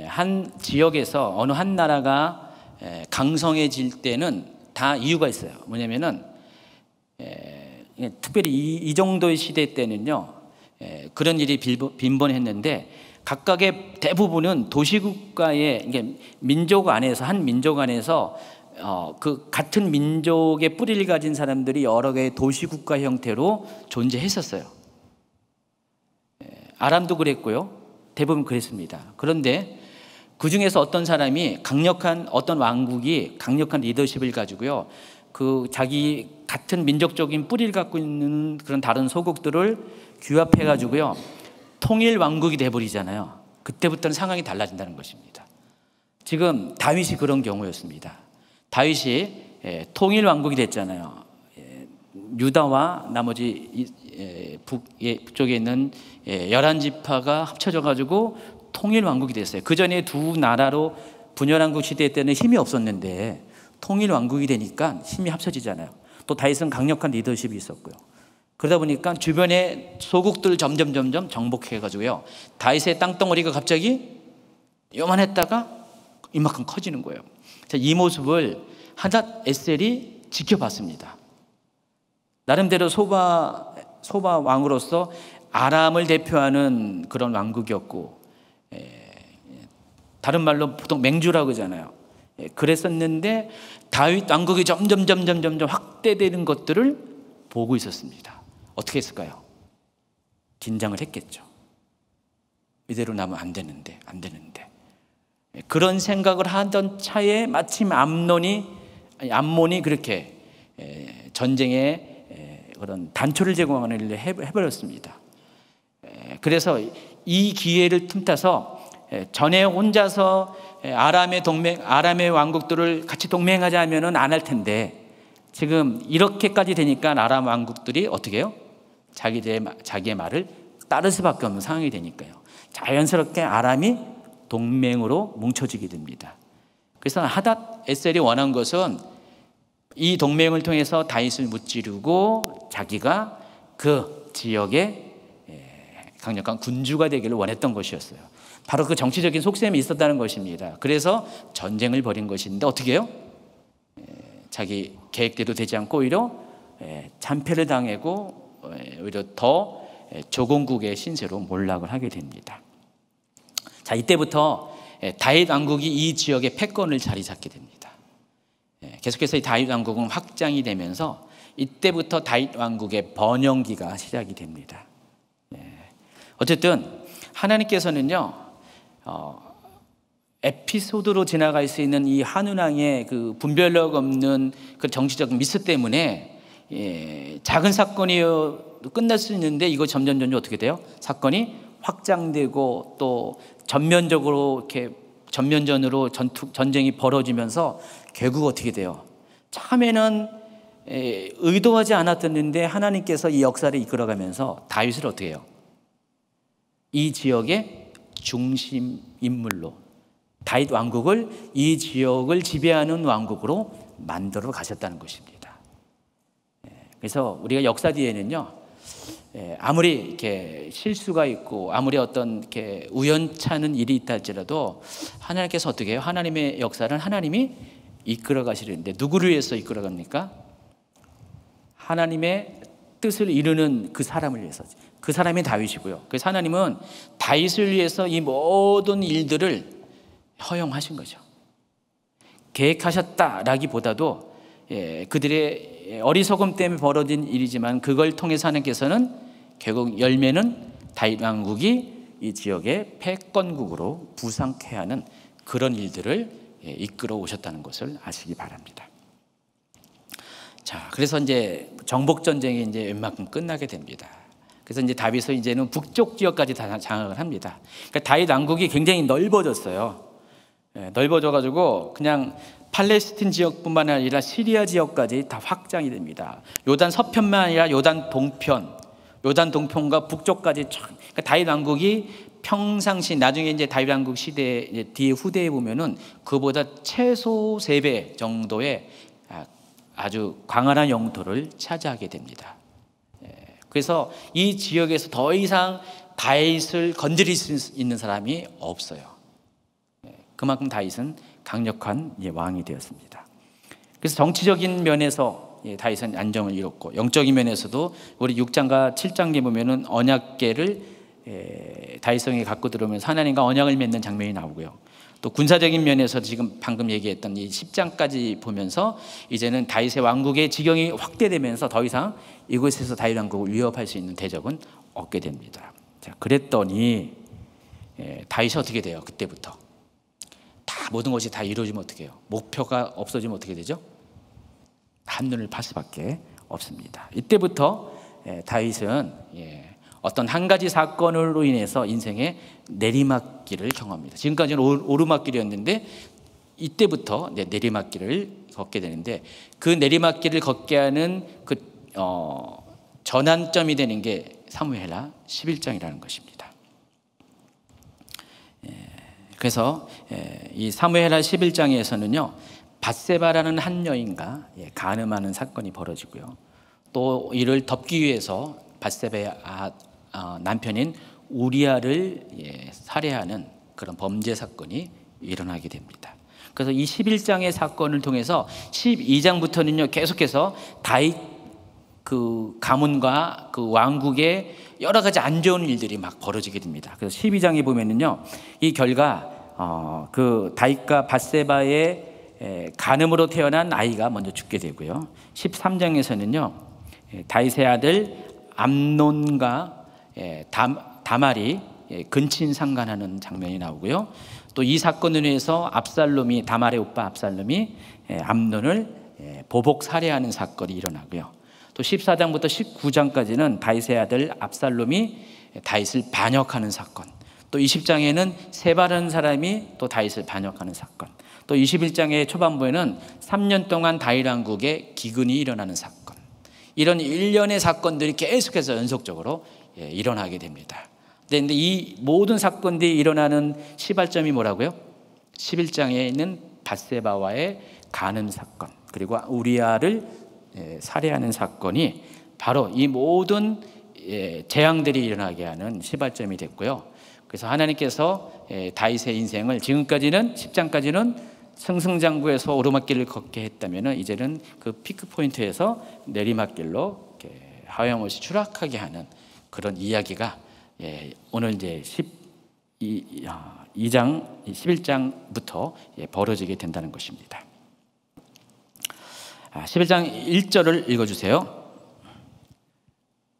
한 지역에서 어느 한 나라가 강성해질 때는 다 이유가 있어요. 뭐냐면은 특별히 이 정도의 시대 때는요. 그런 일이 빈번했는데 각각의 대부분은 도시국가의 이게 민족 안에서 한 민족 안에서 그 같은 민족의 뿌리를 가진 사람들이 여러 개의 도시국가 형태로 존재했었어요. 아람도 그랬고요. 대부분 그랬습니다. 그런데 그 중에서 어떤 사람이 강력한 어떤 왕국이 강력한 리더십을 가지고요. 그 자기 같은 민족적인 뿌리를 갖고 있는 그런 다른 소국들을 규합해 가지고요. 통일 왕국이 돼버리잖아요. 그때부터는 상황이 달라진다는 것입니다. 지금 다윗이 그런 경우였습니다. 다윗이 통일 왕국이 됐잖아요. 유다와 나머지 북쪽에 있는 11지파가 합쳐져 가지고 통일 왕국이 됐어요. 그 전에 두 나라로 분열왕국 시대 때는 힘이 없었는데 통일 왕국이 되니까 힘이 합쳐지잖아요. 또 다윗은 강력한 리더십이 있었고요. 그러다 보니까 주변의 소국들을 점점 정복해 가지고요. 다윗의 땅덩어리가 갑자기 요만했다가 이만큼 커지는 거예요. 이 모습을 하닷에셀이 지켜봤습니다. 나름대로 소바 왕으로서 아람을 대표하는 그런 왕국이었고, 다른 말로 보통 맹주라고 하잖아요. 그랬었는데 다윗 왕국이 점점 확대되는 것들을 보고 있었습니다. 어떻게 했을까요? 긴장을 했겠죠. 이대로 나면 안 되는데. 그런 생각을 하던 차에 마침 암몬이 그렇게 전쟁에 그런 단초를 제공하는 일을 해버렸습니다. 그래서 이 기회를 틈타서 전에 혼자서 아람의 왕국들을 같이 동맹하자 하면은 안 할 텐데 지금 이렇게까지 되니까 아람 왕국들이 어떻게 해요? 자기의 말을 따를 수밖에 없는 상황이 되니까요. 자연스럽게 아람이 동맹으로 뭉쳐지게 됩니다. 그래서 하닷 에셀이 원한 것은 이 동맹을 통해서 다윗을 무찌르고 자기가 그 지역에 강력한 군주가 되기를 원했던 것이었어요. 바로 그 정치적인 속셈이 있었다는 것입니다. 그래서 전쟁을 벌인 것인데 어떻게 해요? 자기 계획대로 되지 않고 오히려 참패를 당하고 오히려 더 조공국의 신세로 몰락을 하게 됩니다. 자, 이때부터 다윗 왕국이 이 지역의 패권을 자리 잡게 됩니다. 계속해서 이 다윗 왕국은 확장이 되면서 이때부터 다윗 왕국의 번영기가 시작이 됩니다. 어쨌든 하나님께서는요, 에피소드로 지나갈 수 있는 이 한운왕의 그 분별력 없는 그 정치적 미스 때문에 작은 사건이 끝날 수 있는데 이거 점점 어떻게 돼요? 사건이 확장되고 또 전면적으로 이렇게 전면전으로 전쟁이 벌어지면서 결국 어떻게 돼요? 처음에는 의도하지 않았었는데 하나님께서 이 역사를 이끌어가면서 다윗을 어떻게 해요? 이 지역의 중심 인물로, 다윗 왕국을 이 지역을 지배하는 왕국으로 만들어 가셨다는 것입니다. 그래서 우리가 역사 뒤에는요, 아무리 이렇게 실수가 있고 아무리 어떤 이렇게 우연찮은 일이 있다 할지라도 하나님께서 어떻게 해요? 하나님의 역사를 하나님이 이끌어 가시는데 누구를 위해서 이끌어 갑니까? 하나님의 뜻을 이루는 그 사람을 위해서. 그 사람이 다윗이고요. 그래서 하나님은 다윗을 위해서 이 모든 일들을 허용하신 거죠. 계획하셨다라기보다도 그들의 어리석음 때문에 벌어진 일이지만 그걸 통해서 하나님께서는 결국 열매는 다윗 왕국이 이 지역의 패권국으로 부상케 하는 그런 일들을 이끌어 오셨다는 것을 아시기 바랍니다. 자, 그래서 이제 정복 전쟁이 이제 웬만큼 끝나게 됩니다. 그래서 이제 다윗은 이제는 북쪽 지역까지 다 장악을 합니다. 그러니까 다윗 왕국이 굉장히 넓어졌어요. 넓어져가지고 그냥 팔레스틴 지역뿐만 아니라 시리아 지역까지 다 확장이 됩니다. 요단 서편만 아니라 요단 동편과 북쪽까지 그러니까 다윗 왕국이 평상시 나중에 이제 다윗 왕국 시대 뒤에 후대에 보면은 그보다 최소 3배 정도의 아주 광활한 영토를 차지하게 됩니다. 그래서 이 지역에서 더 이상 다윗을 건드릴 수 있는 사람이 없어요. 그만큼 다윗은 강력한 왕이 되었습니다. 그래서 정치적인 면에서 다윗은 안정을 이뤘고 영적인 면에서도 우리 6장과 7장에 보면은 언약궤를 다윗성에 갖고 들어오면서 하나님과 언약을 맺는 장면이 나오고요. 또 군사적인 면에서 지금 방금 얘기했던 이 10장까지 보면서 이제는 다윗의 왕국의 지경이 확대되면서 더 이상 이곳에서 다윗 왕국을 위협할 수 있는 대적은 없게 됩니다. 자, 그랬더니 다윗이 어떻게 돼요? 그때부터 다 모든 것이 다 이루어지면 어떻게 해요? 목표가 없어지면 어떻게 되죠? 한눈을 팔 수밖에 없습니다. 이때부터 다윗은 어떤 한 가지 사건으로 인해서 인생의 내리막길을 경험합니다. 지금까지는 오르막길이었는데 이때부터 내리막길을 걷게 되는데 그 내리막길을 걷게 하는 그 전환점이 되는 게 사무엘하 11장이라는 것입니다. 그래서 이 사무엘하 11장에서는요 밧세바라는 한 여인과 간음하는 사건이 벌어지고요. 또 이를 덮기 위해서 밧세바의 남편인 우리아를 살해하는 그런 범죄 사건이 일어나게 됩니다. 그래서 이 11장의 사건을 통해서 12장부터는요 계속해서 다윗 그 가문과 그 왕국의 여러 가지 안 좋은 일들이 막 벌어지게 됩니다. 그래서 12장에 보면은요 이 결과 그 다윗과 밧세바의 간음으로 태어난 아이가 먼저 죽게 되고요. 13장에서는요 다윗의 아들 암논과 다말이 근친상간하는 장면이 나오고요. 또 이 사건으로 인해서 압살롬이 다말의 오빠 압살롬이 암논을 보복 살해하는 사건이 일어나고요. 또 14장부터 19장까지는 다윗의 아들 압살롬이 다윗을 반역하는 사건. 또 20장에는 세바라는 사람이 또 다윗을 반역하는 사건. 또 21장의 초반부에는 3년 동안 다윗 왕국에 기근이 일어나는 사건. 이런 일련의 사건들이 계속해서 연속적으로 일어나게 됩니다. 그런데 이 모든 사건들이 일어나는 시발점이 뭐라고요? 11장에 있는 밧세바와의 간음 사건, 그리고 우리아를 살해하는 사건이 바로 이 모든 재앙들이 일어나게 하는 시발점이 됐고요. 그래서 하나님께서 다윗의 인생을 지금까지는 10장까지는 승승장구에서 오르막길을 걷게 했다면 이제는 그 피크 포인트에서 내리막길로 하염없이 추락하게 하는 그런 이야기가 오늘 이제 11장부터 벌어지게 된다는 것입니다. 11장 1절을 읽어주세요.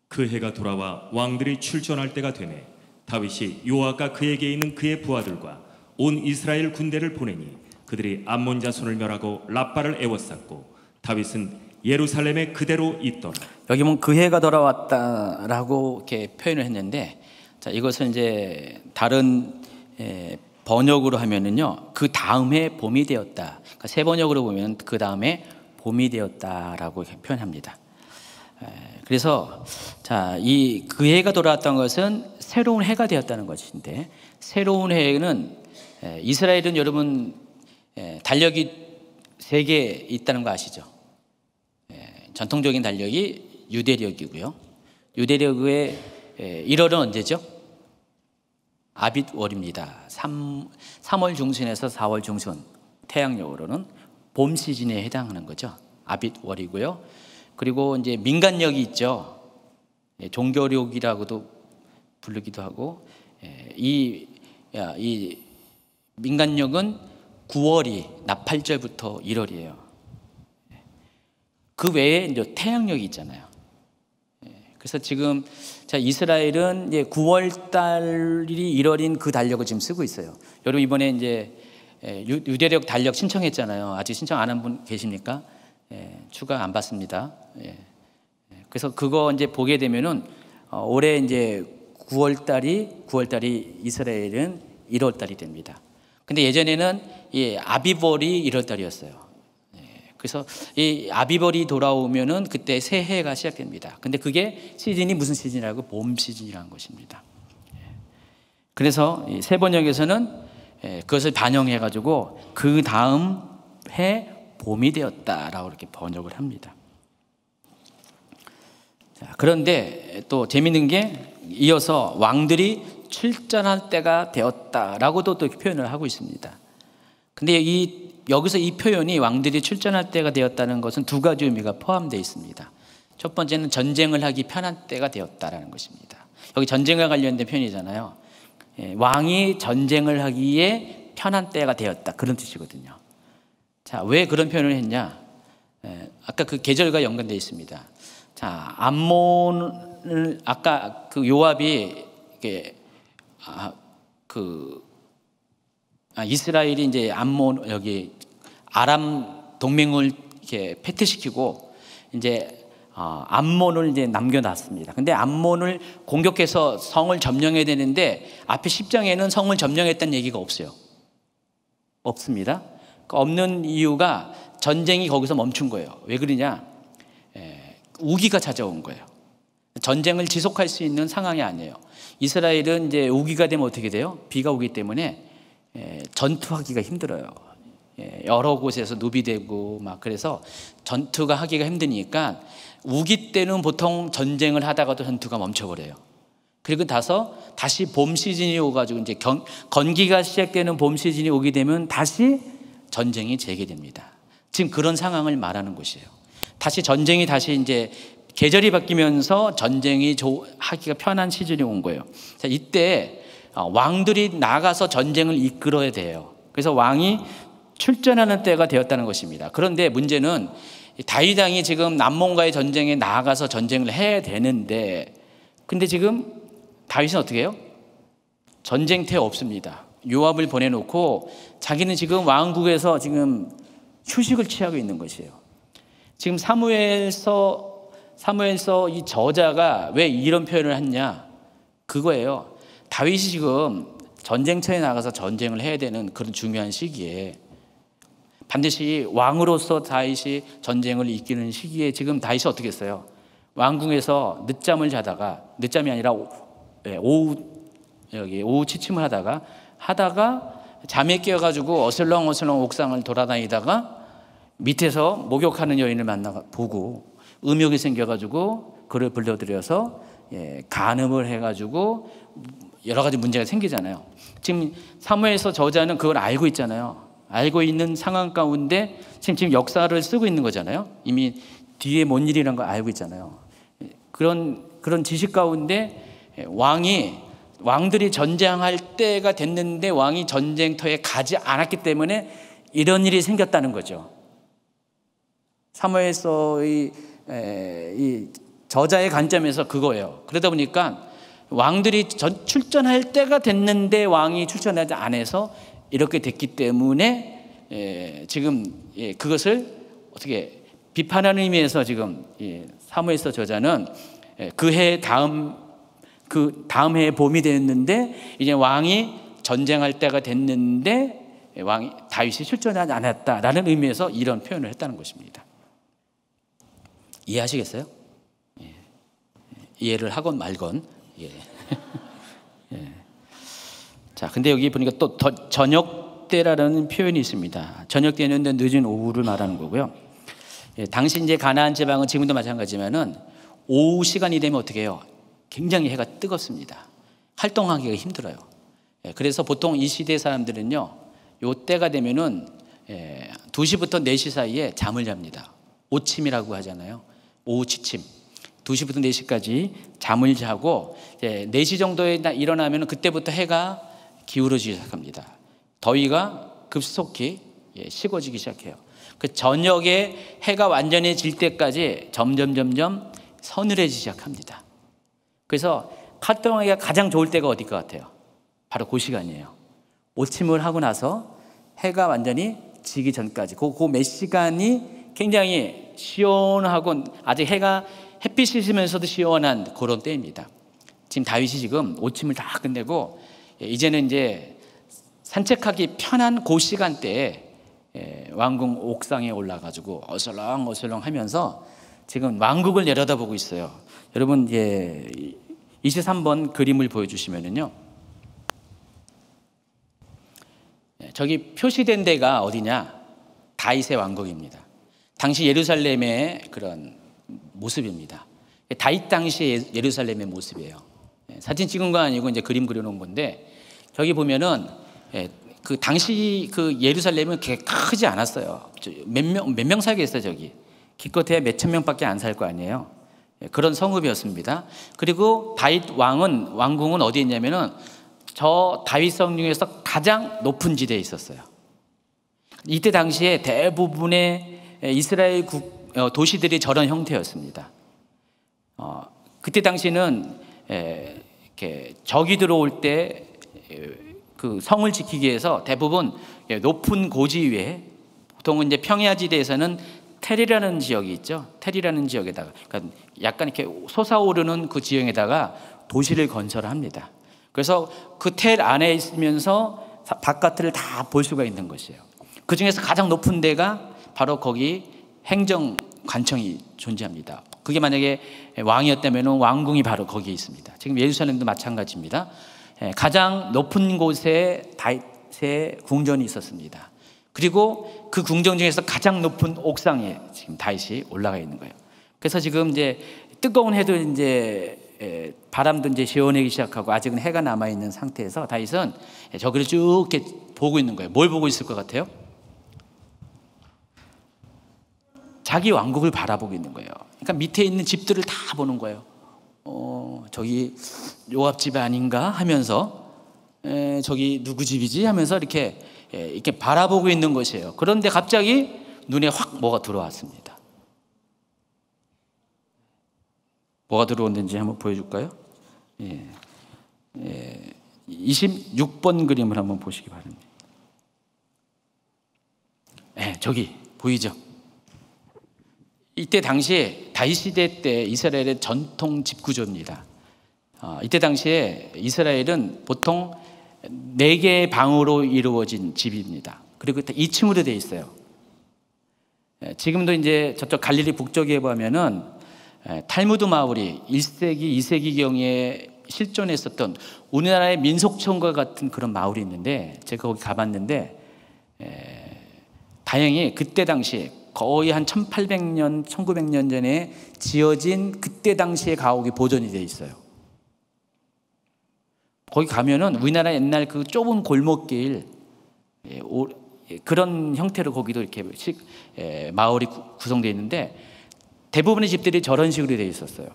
그 해가 돌아와 왕들이 출전할 때가 되매 다윗이 요압과 그에게 있는 그의 부하들과 온 이스라엘 군대를 보내니 그들이 암몬 자손을 멸하고 랍바를 애워쌌고 다윗은 예루살렘에 그대로 있더라. 여기 보면 그 해가 돌아왔다라고 이렇게 표현을 했는데, 자, 이것은 이제 다른 번역으로 하면은요, 그 다음에 봄이 되었다. 그러니까 새 번역으로 보면 그 다음에 봄이 되었다라고 표현합니다. 그래서 자, 이 그 해가 돌아왔다는 것은 새로운 해가 되었다는 것인데, 새로운 해는 이스라엘은 여러분 달력이 3개 있다는 거 아시죠? 전통적인 달력이 유대력이고요. 유대력의 1월은 언제죠? 아빗월입니다. 3월 중순에서 4월 중순, 태양력으로는 봄 시즌에 해당하는 거죠. 아빗월이고요. 그리고 이제 민간력이 있죠. 종교력이라고도 부르기도 하고, 이 민간력은 9월이 나팔절부터 1월이에요. 그 외에 이제 태양력이 있잖아요. 그래서 지금 자, 이스라엘은 이제 9월 달이 1월인 그 달력을 지금 쓰고 있어요. 여러분 이번에 이제 유대력 달력 신청했잖아요. 아직 신청 안 한 분 계십니까? 추가 안 받습니다. 그래서 그거 이제 보게 되면은 올해 이제 9월 달이 이스라엘은 1월 달이 됩니다. 근데 예전에는 아비벌이 1월 달이었어요. 그래서 이 아비벌이 돌아오면은 그때 새해가 시작됩니다. 근데 그게 시즌이 무슨 시즌이라고? 봄 시즌이라는 것입니다. 그래서 새 번역에서는 그것을 반영해 가지고 그 다음 해 봄이 되었다라고 이렇게 번역을 합니다. 자, 그런데 또 재밌는 게 이어서 왕들이 출전할 때가 되었다라고도 또 표현을 하고 있습니다. 근데 여기서 이 표현이 왕들이 출전할 때가 되었다는 것은 2가지 의미가 포함되어 있습니다. 첫 번째는 전쟁을 하기 편한 때가 되었다라는 것입니다. 여기 전쟁과 관련된 표현이잖아요. 왕이 전쟁을 하기에 편한 때가 되었다, 그런 뜻이거든요. 자, 왜 그런 표현을 했냐? 아까 그 계절과 연관되어 있습니다. 자, 암몬을 아까 그 요압이 이스라엘이 이제 암몬 여기 아람 동맹을 이렇게 패퇴시키고 이제 암몬을 이제 남겨놨습니다. 근데 암몬을 공격해서 성을 점령해야 되는데 앞에 10장에는 성을 점령했다는 얘기가 없어요. 없습니다. 없는 이유가 전쟁이 거기서 멈춘 거예요. 왜 그러냐? 우기가 찾아온 거예요. 전쟁을 지속할 수 있는 상황이 아니에요. 이스라엘은 이제 우기가 되면 어떻게 돼요? 비가 오기 때문에 전투하기가 힘들어요. 여러 곳에서 누비되고 막 그래서 전투가 하기가 힘드니까 우기 때는 보통 전쟁을 하다가도 전투가 멈춰버려요. 그리고 다시 봄 시즌이 오가지고 이제 건기가 시작되는 봄 시즌이 오게 되면 다시 전쟁이 재개됩니다. 지금 그런 상황을 말하는 것이에요. 전쟁이 이제 계절이 바뀌면서 전쟁이 하기가 편한 시즌이 온 거예요. 자, 이때 왕들이 나가서 전쟁을 이끌어야 돼요. 그래서 왕이 출전하는 때가 되었다는 것입니다. 그런데 문제는 다윗 왕이 지금 남몬과의 전쟁에 나가서 전쟁을 해야 되는데, 근데 지금 다윗은 어떻게 해요? 전쟁터에 없습니다. 요압을 보내놓고 자기는 지금 왕국에서 지금 휴식을 취하고 있는 것이에요. 지금 사무엘서 이 저자가 왜 이런 표현을 했냐? 그거예요. 다윗이 지금 전쟁터에 나가서 전쟁을 해야 되는 그런 중요한 시기에, 반드시 왕으로서 다윗이 전쟁을 이기는 시기에 지금 다윗이 어떻게 했어요? 왕궁에서 늦잠을 자다가, 늦잠이 아니라 오후 취침을 하다가 잠에 깨어가지고 어슬렁어슬렁 옥상을 돌아다니다가 밑에서 목욕하는 여인을 보고 음욕이 생겨가지고 그를 불러들여서 간음을 해가지고 여러 가지 문제가 생기잖아요. 지금 사무엘서 저자는 그걸 알고 있잖아요. 알고 있는 상황 가운데 지금 역사를 쓰고 있는 거잖아요. 이미 뒤에 뭔 일이라는 걸 알고 있잖아요. 그런 지식 가운데 왕들이 전쟁할 때가 됐는데 왕이 전쟁터에 가지 않았기 때문에 이런 일이 생겼다는 거죠. 사무엘서의 이 저자의 관점에서 그거예요. 그러다 보니까 왕들이 출전할 때가 됐는데 왕이 출전하지 않아서 이렇게 됐기 때문에 지금 그것을 어떻게 비판하는 의미에서 지금 사무엘서 저자는 그 다음 해에 봄이 됐는데 이제 왕이 전쟁할 때가 됐는데 왕이 다윗이 출전하지 않았다라는 의미에서 이런 표현을 했다는 것입니다. 이해하시겠어요? 이해를 하건 말건. 자, 근데 여기 보니까 또 저녁 때라는 표현이 있습니다. 저녁 때는 늦은 오후를 말하는 거고요. 당시 이제 가나안 지방은 지금도 마찬가지지만은 오후 시간이 되면 어떻게 해요? 굉장히 해가 뜨겁습니다. 활동하기가 힘들어요. 그래서 보통 이 시대 사람들은요, 요 때가 되면은 2시부터 4시 사이에 잠을 잡니다. 오침이라고 하잖아요. 오후 취침. 2시부터 4시까지 잠을 자고 4시 정도에 일어나면 그때부터 해가 기울어지기 시작합니다. 더위가 급속히 식어지기 시작해요. 그 저녁에 해가 완전히 질 때까지 점점 서늘해지기 시작합니다. 그래서 활동하기가 가장 좋을 때가 어딜 것 같아요? 바로 그 시간이에요. 오침을 하고 나서 해가 완전히 지기 전까지 그 몇 시간이 굉장히 시원하고 아직 햇빛이 있으면서도 시원한 그런 때입니다. 지금 다윗이 지금 오침을 다 끝내고 이제는 이제 산책하기 편한 그 시간대에 왕궁 옥상에 올라가지고 어슬렁어슬렁 하면서 지금 왕국을 내려다보고 있어요. 여러분 23번 그림을 보여주시면은요, 저기 표시된 데가 어디냐? 다윗의 왕국입니다. 당시 예루살렘의 그런 모습입니다. 다윗 당시의 예루살렘의 모습이에요. 사진 찍은 거 아니고 이제 그림 그려놓은 건데, 저기 보면은 그 당시 그 예루살렘은 그렇게 크지 않았어요. 몇 명 살겠어요. 저기 기껏해야 몇천 명밖에 안 살 거 아니에요. 그런 성읍이었습니다. 그리고 다윗 왕궁은 어디에 있냐면은 저 다윗 성 중에서 가장 높은 지대에 있었어요. 이때 당시에 대부분의 이스라엘 도시들이 저런 형태였습니다. 그때 당시는 이렇게 적이 들어올 때 그 성을 지키기 위해서 대부분 높은 고지 위에, 보통은 이제 평야지대에서는 텔이라는 지역이 있죠. 텔이라는 지역에다가, 그러니까 약간 이렇게 솟아오르는 그 지형에다가 도시를 건설합니다. 그래서 그 텔 안에 있으면서 바깥을 다 볼 수가 있는 것이에요. 그 중에서 가장 높은 데가 바로 거기 행정관청이 존재합니다. 그게 만약에 왕이었다면 왕궁이 바로 거기에 있습니다. 지금 예루살렘도 마찬가지입니다. 가장 높은 곳에 다윗의 궁전이 있었습니다. 그리고 그 궁전 중에서 가장 높은 옥상에 지금 다윗이 올라가 있는 거예요. 그래서 지금 이제 뜨거운 해도 이제 바람도 이제 시원하기 시작하고 아직은 해가 남아 있는 상태에서 다윗은 저기를 쭉 이렇게 보고 있는 거예요. 뭘 보고 있을 것 같아요? 자기 왕국을 바라보고 있는 거예요. 그러니까 밑에 있는 집들을 다 보는 거예요. 저기 요압 집 아닌가 하면서 저기 누구 집이지 하면서 이렇게 바라보고 있는 것이에요. 그런데 갑자기 눈에 확 뭐가 들어왔습니다. 뭐가 들어왔는지 한번 보여줄까요? 26번 그림을 한번 보시기 바랍니다. 저기 보이죠? 이때 당시에 다윗 시대 때 이스라엘의 전통 집 구조입니다. 이때 당시에 이스라엘은 보통 4개의 방으로 이루어진 집입니다. 그리고 2층으로 되어 있어요. 지금도 이제 저쪽 갈릴리 북쪽에 보면은 탈무드 마을이 1세기, 2세기경에 실존했었던 우리나라의 민속촌과 같은 그런 마을이 있는데 제가 거기 가봤는데 다행히 그때 당시에 거의 한 1800년, 1900년 전에 지어진 그때 당시의 가옥이 보존이 되어 있어요. 거기 가면은 우리나라 옛날 그 좁은 골목길 그런 형태로 거기도 이렇게 마을이 구성되어 있는데 대부분의 집들이 저런 식으로 되어 있었어요.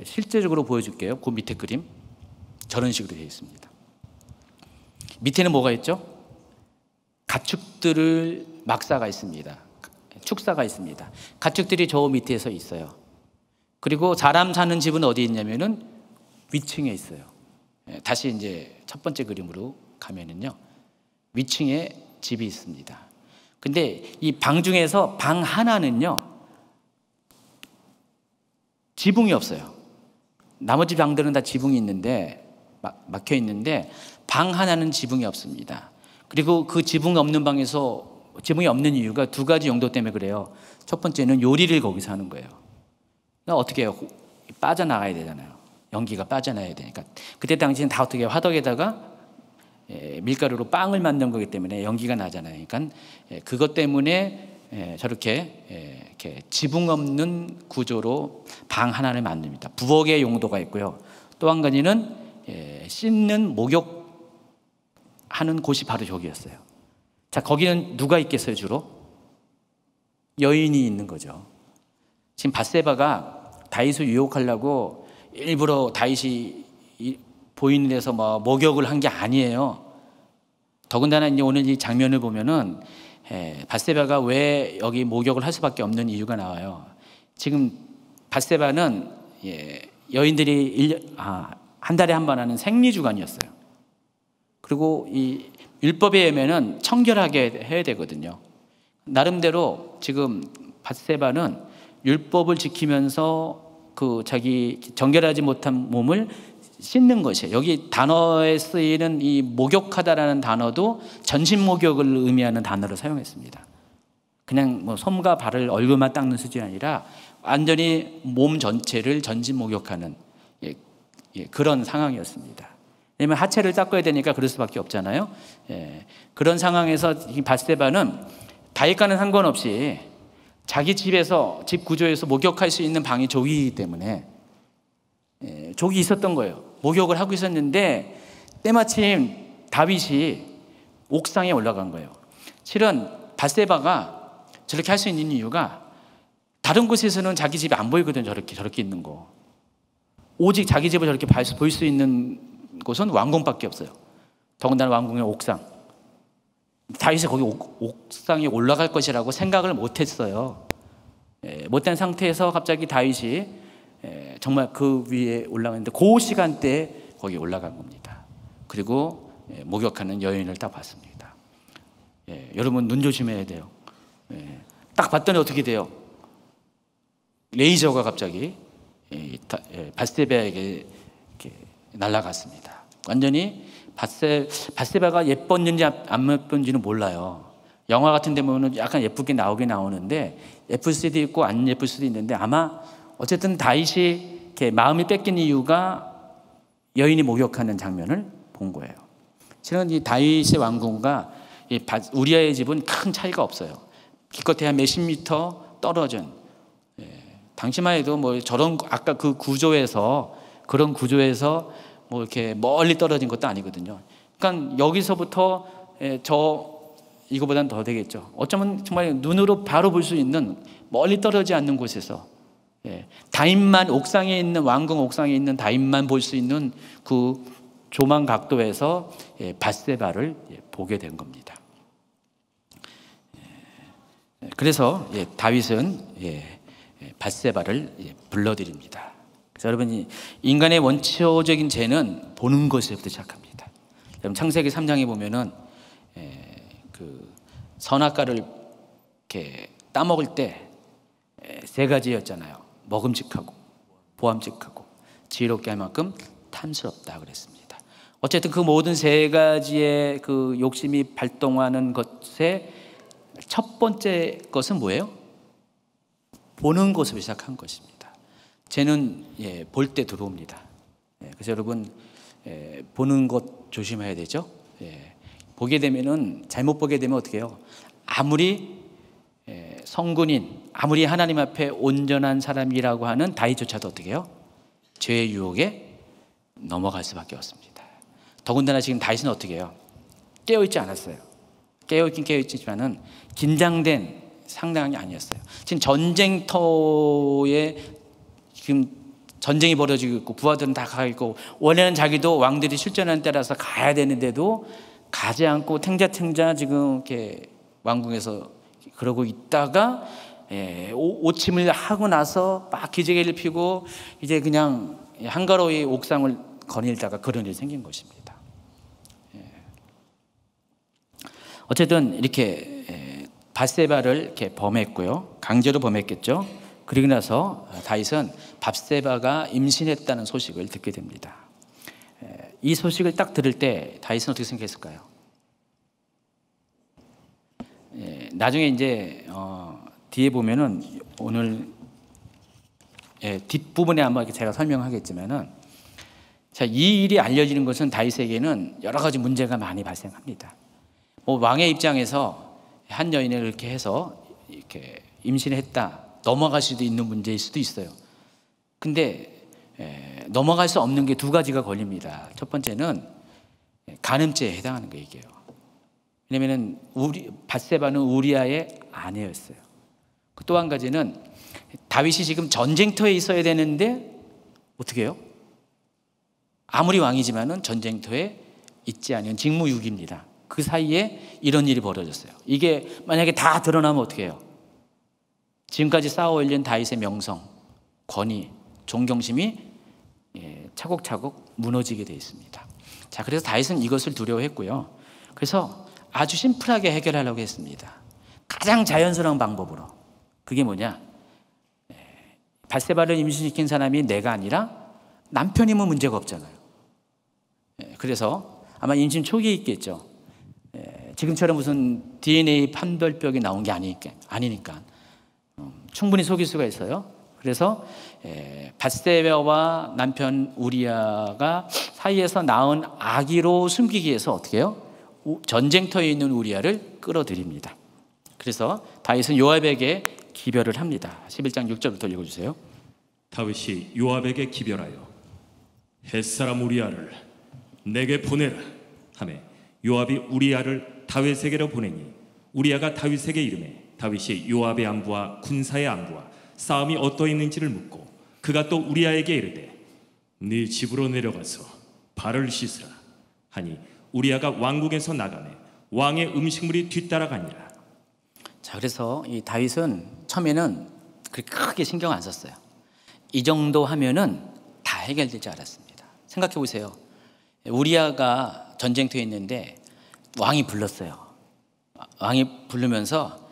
실제적으로 보여줄게요. 그 밑에 그림 저런 식으로 되어 있습니다. 밑에는 뭐가 있죠? 가축들을 막사가 있습니다. 축사가 있습니다. 가축들이 저 밑에서 있어요. 그리고 사람 사는 집은 어디 있냐면은 위층에 있어요. 다시 이제 첫 번째 그림으로 가면은요, 위층에 집이 있습니다. 근데 이 방 중에서 방 하나는요, 지붕이 없어요. 나머지 방들은 다 지붕이 있는데 막혀 있는데 방 하나는 지붕이 없습니다. 그리고 그 지붕 없는 방에서 지붕이 없는 이유가 두 가지 용도 때문에 그래요. 첫 번째는 요리를 거기서 하는 거예요. 그러니까 어떻게 해요? 빠져나가야 되잖아요. 연기가 빠져나가야 되니까. 그때 당시엔 다 어떻게 해요? 화덕에다가 밀가루로 빵을 만든 거기 때문에 연기가 나잖아요. 그러니까 그것 때문에 저렇게 이렇게 지붕 없는 구조로 방 하나를 만듭니다. 부엌의 용도가 있고요. 또 한 가지는 씻는 목욕하는 곳이 바로 저기였어요. 자, 거기는 누가 있겠어요? 주로 여인이 있는 거죠. 지금 밧세바가 다윗을 유혹하려고 일부러 다윗이 보이는 데서 뭐 목욕을 한 게 아니에요. 더군다나 이제 오늘 이 장면을 보면은 밧세바가 왜 여기 목욕을 할 수밖에 없는 이유가 나와요. 지금 밧세바는 여인들이 한 달에 한 번 하는 생리주간이었어요. 그리고 이 율법에 의하면은 청결하게 해야 되거든요. 나름대로 지금 밧세바는 율법을 지키면서 그 자기 정결하지 못한 몸을 씻는 것이에요. 여기 단어에 쓰이는 이 목욕하다라는 단어도 전신 목욕을 의미하는 단어를 사용했습니다. 그냥 뭐 손과 발을 얼굴만 닦는 수준이 아니라 완전히 몸 전체를 전신 목욕하는 그런 상황이었습니다. 왜냐하면 하체를 닦아야 되니까 그럴 수밖에 없잖아요. 그런 상황에서 이 밧세바는 다윗과는 상관없이 자기 집에서 집 구조에서 목욕할 수 있는 방이 저기이기 때문에 저기 있었던 거예요. 목욕을 하고 있었는데 때마침 다윗이 옥상에 올라간 거예요. 실은 밧세바가 저렇게 할 수 있는 이유가 다른 곳에서는 자기 집이 안 보이거든요. 저렇게 있는 거. 오직 자기 집을 저렇게 볼 수 있는 곳은 왕궁밖에 없어요. 더군다나 왕궁의 옥상. 다윗이 거기 옥상에 올라갈 것이라고 생각을 못했어요. 못한 상태에서 갑자기 다윗이 정말 그 위에 올라갔는데 그 시간대에 거기 올라간 겁니다. 그리고 목욕하는 여인을 딱 봤습니다. 여러분 눈 조심해야 돼요. 딱 봤더니 어떻게 돼요? 레이저가 갑자기 밧세바에게 날아갔습니다. 완전히 밧세바가 예뻤는지 안 예쁜지는 몰라요. 영화 같은 데 보면 약간 예쁘게 나오는데 예쁠 수도 있고 안 예쁠 수도 있는데 아마 어쨌든 다윗이 이렇게 마음이 뺏긴 이유가 여인이 목욕하는 장면을 본 거예요. 실은 이 다윗의 왕궁과 우리아의 집은 큰 차이가 없어요. 기껏해야 몇십 미터 떨어진. 당시만 해도 뭐 저런 아까 그 구조에서 그런 구조에서 뭐 이렇게 멀리 떨어진 것도 아니거든요. 그러니까 여기서부터 이거보다는 더 되겠죠. 어쩌면 정말 눈으로 바로 볼 수 있는 멀리 떨어지지 않는 곳에서 다윗만 옥상에 있는 왕궁 옥상에 있는 다윗만 볼 수 있는 그 조망 각도에서 밧세바를 보게 된 겁니다. 그래서 다윗은 밧세바를 불러드립니다. 그래서 여러분 인간의 원초적인 죄는 보는 것에서부터 시작합니다. 여러분 창세기 3장에 보면은 그 선악과를 이렇게 따먹을 때 세 가지였잖아요. 먹음직하고 보암직하고 지혜롭게 할 만큼 탐스럽다 그랬습니다. 어쨌든 그 모든 세 가지의 그 욕심이 발동하는 것의 첫 번째 것은 뭐예요? 보는 것으로 시작한 것입니다. 쟤는 볼 때 들어옵니다. 그래서 여러분 보는 것 조심해야 되죠. 보게 되면은 잘못 보게 되면 어떻게 해요? 아무리 성군인, 아무리 하나님 앞에 온전한 사람이라고 하는 다윗조차도 어떻게 해요? 죄의 유혹에 넘어갈 수밖에 없습니다. 더군다나 지금 다윗은 어떻게 해요? 깨어있지 않았어요. 깨어있긴 깨어있지만은 긴장된 상황이 아니었어요. 지금 전쟁터에 지금 전쟁이 벌어지고 있고 부하들은 다 가 있고 원래는 자기도 왕들이 출전하는 때라서 가야 되는데도 가지 않고 탱자탱자 지금 이렇게 왕궁에서 그러고 있다가 오침을 하고 나서 막 기저귀를 피고 이제 그냥 한가로이 옥상을 거닐다가 그런 일이 생긴 것입니다. 어쨌든 이렇게 밧세바를 이렇게 범했고요. 강제로 범했겠죠. 그리고 나서 다윗은 밧세바가 임신했다는 소식을 듣게 됩니다. 이 소식을 딱 들을 때 다윗은 어떻게 생각했을까요? 나중에 이제 뒤에 보면은 오늘 뒷부분에 아마 제가 설명하겠지만은 자, 이 일이 알려지는 것은 다윗에게는 여러 가지 문제가 많이 발생합니다. 뭐 왕의 입장에서 한 여인을 이렇게 해서 이렇게 임신했다 넘어갈 수도 있는 문제일 수도 있어요. 근데 넘어갈 수 없는 게 두 가지가 걸립니다. 첫 번째는 간음죄에 해당하는 거 얘기예요. 왜냐면은 밧세바는 우리아의 아내였어요. 또 한 가지는 다윗이 지금 전쟁터에 있어야 되는데 어떻게 해요? 아무리 왕이지만은 전쟁터에 있지 않은 직무유기입니다. 그 사이에 이런 일이 벌어졌어요. 이게 만약에 다 드러나면 어떻게 해요? 지금까지 쌓아올린 다윗의 명성, 권위, 존경심이 차곡차곡 무너지게 되어 있습니다. 자, 그래서 다윗은 이것을 두려워했고요. 그래서 아주 심플하게 해결하려고 했습니다. 가장 자연스러운 방법으로. 그게 뭐냐? 밧세바를 임신시킨 사람이 내가 아니라 남편이면 문제가 없잖아요. 그래서 아마 임신 초기에 있겠죠. 지금처럼 무슨 DNA 판별벽이 나온 게 아니니까 충분히 속일 수가 있어요. 그래서 밧세바와 남편 우리아가 사이에서 낳은 아기로 숨기기 위해서 어떻게 해요? 전쟁터에 있는 우리아를 끌어들입니다. 그래서 다윗은 요압에게 기별을 합니다. 11장 6절부터 읽어주세요. 다윗이 요압에게 기별하여 햇사람 우리아를 내게 보내라 하매 요압이 우리아를 다윗에게로 보내니 우리아가 다윗에게 이르매 다윗이 요압의 안부와 군사의 안부와 싸움이 어떠했는지를 묻고 그가 또 우리아에게 이르되 네 집으로 내려가서 발을 씻으라 하니 우리아가 왕궁에서 나가매 왕의 음식물이 뒤따라가니라. 자, 그래서 이 다윗은 처음에는 그렇게 크게 신경 안 썼어요. 이 정도 하면은 다 해결될 줄 알았습니다. 생각해 보세요. 우리아가 전쟁터에 있는데 왕이 불렀어요. 왕이 부르면서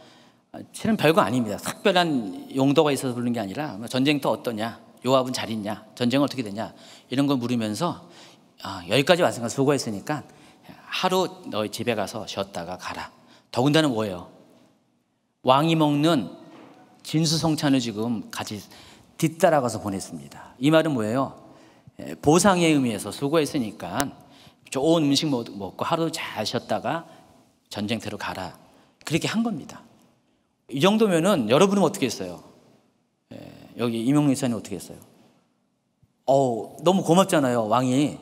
실은 별거 아닙니다. 특별한 용도가 있어서 부르는 게 아니라 전쟁터 어떠냐, 요압은 잘 있냐, 전쟁은 어떻게 되냐 이런 걸 물으면서 여기까지 왔으니까 수고했으니까 하루 너희 집에 가서 쉬었다가 가라. 더군다나 뭐예요? 왕이 먹는 진수성찬을 지금 같이 뒤따라가서 보냈습니다. 이 말은 뭐예요? 보상의 의미에서 수고했으니까 좋은 음식 먹고 하루 잘 쉬었다가 전쟁터로 가라. 그렇게 한 겁니다. 이 정도면은 여러분은 어떻게 했어요? 여기 이명록 이사님 어떻게 했어요? 너무 고맙잖아요. 왕이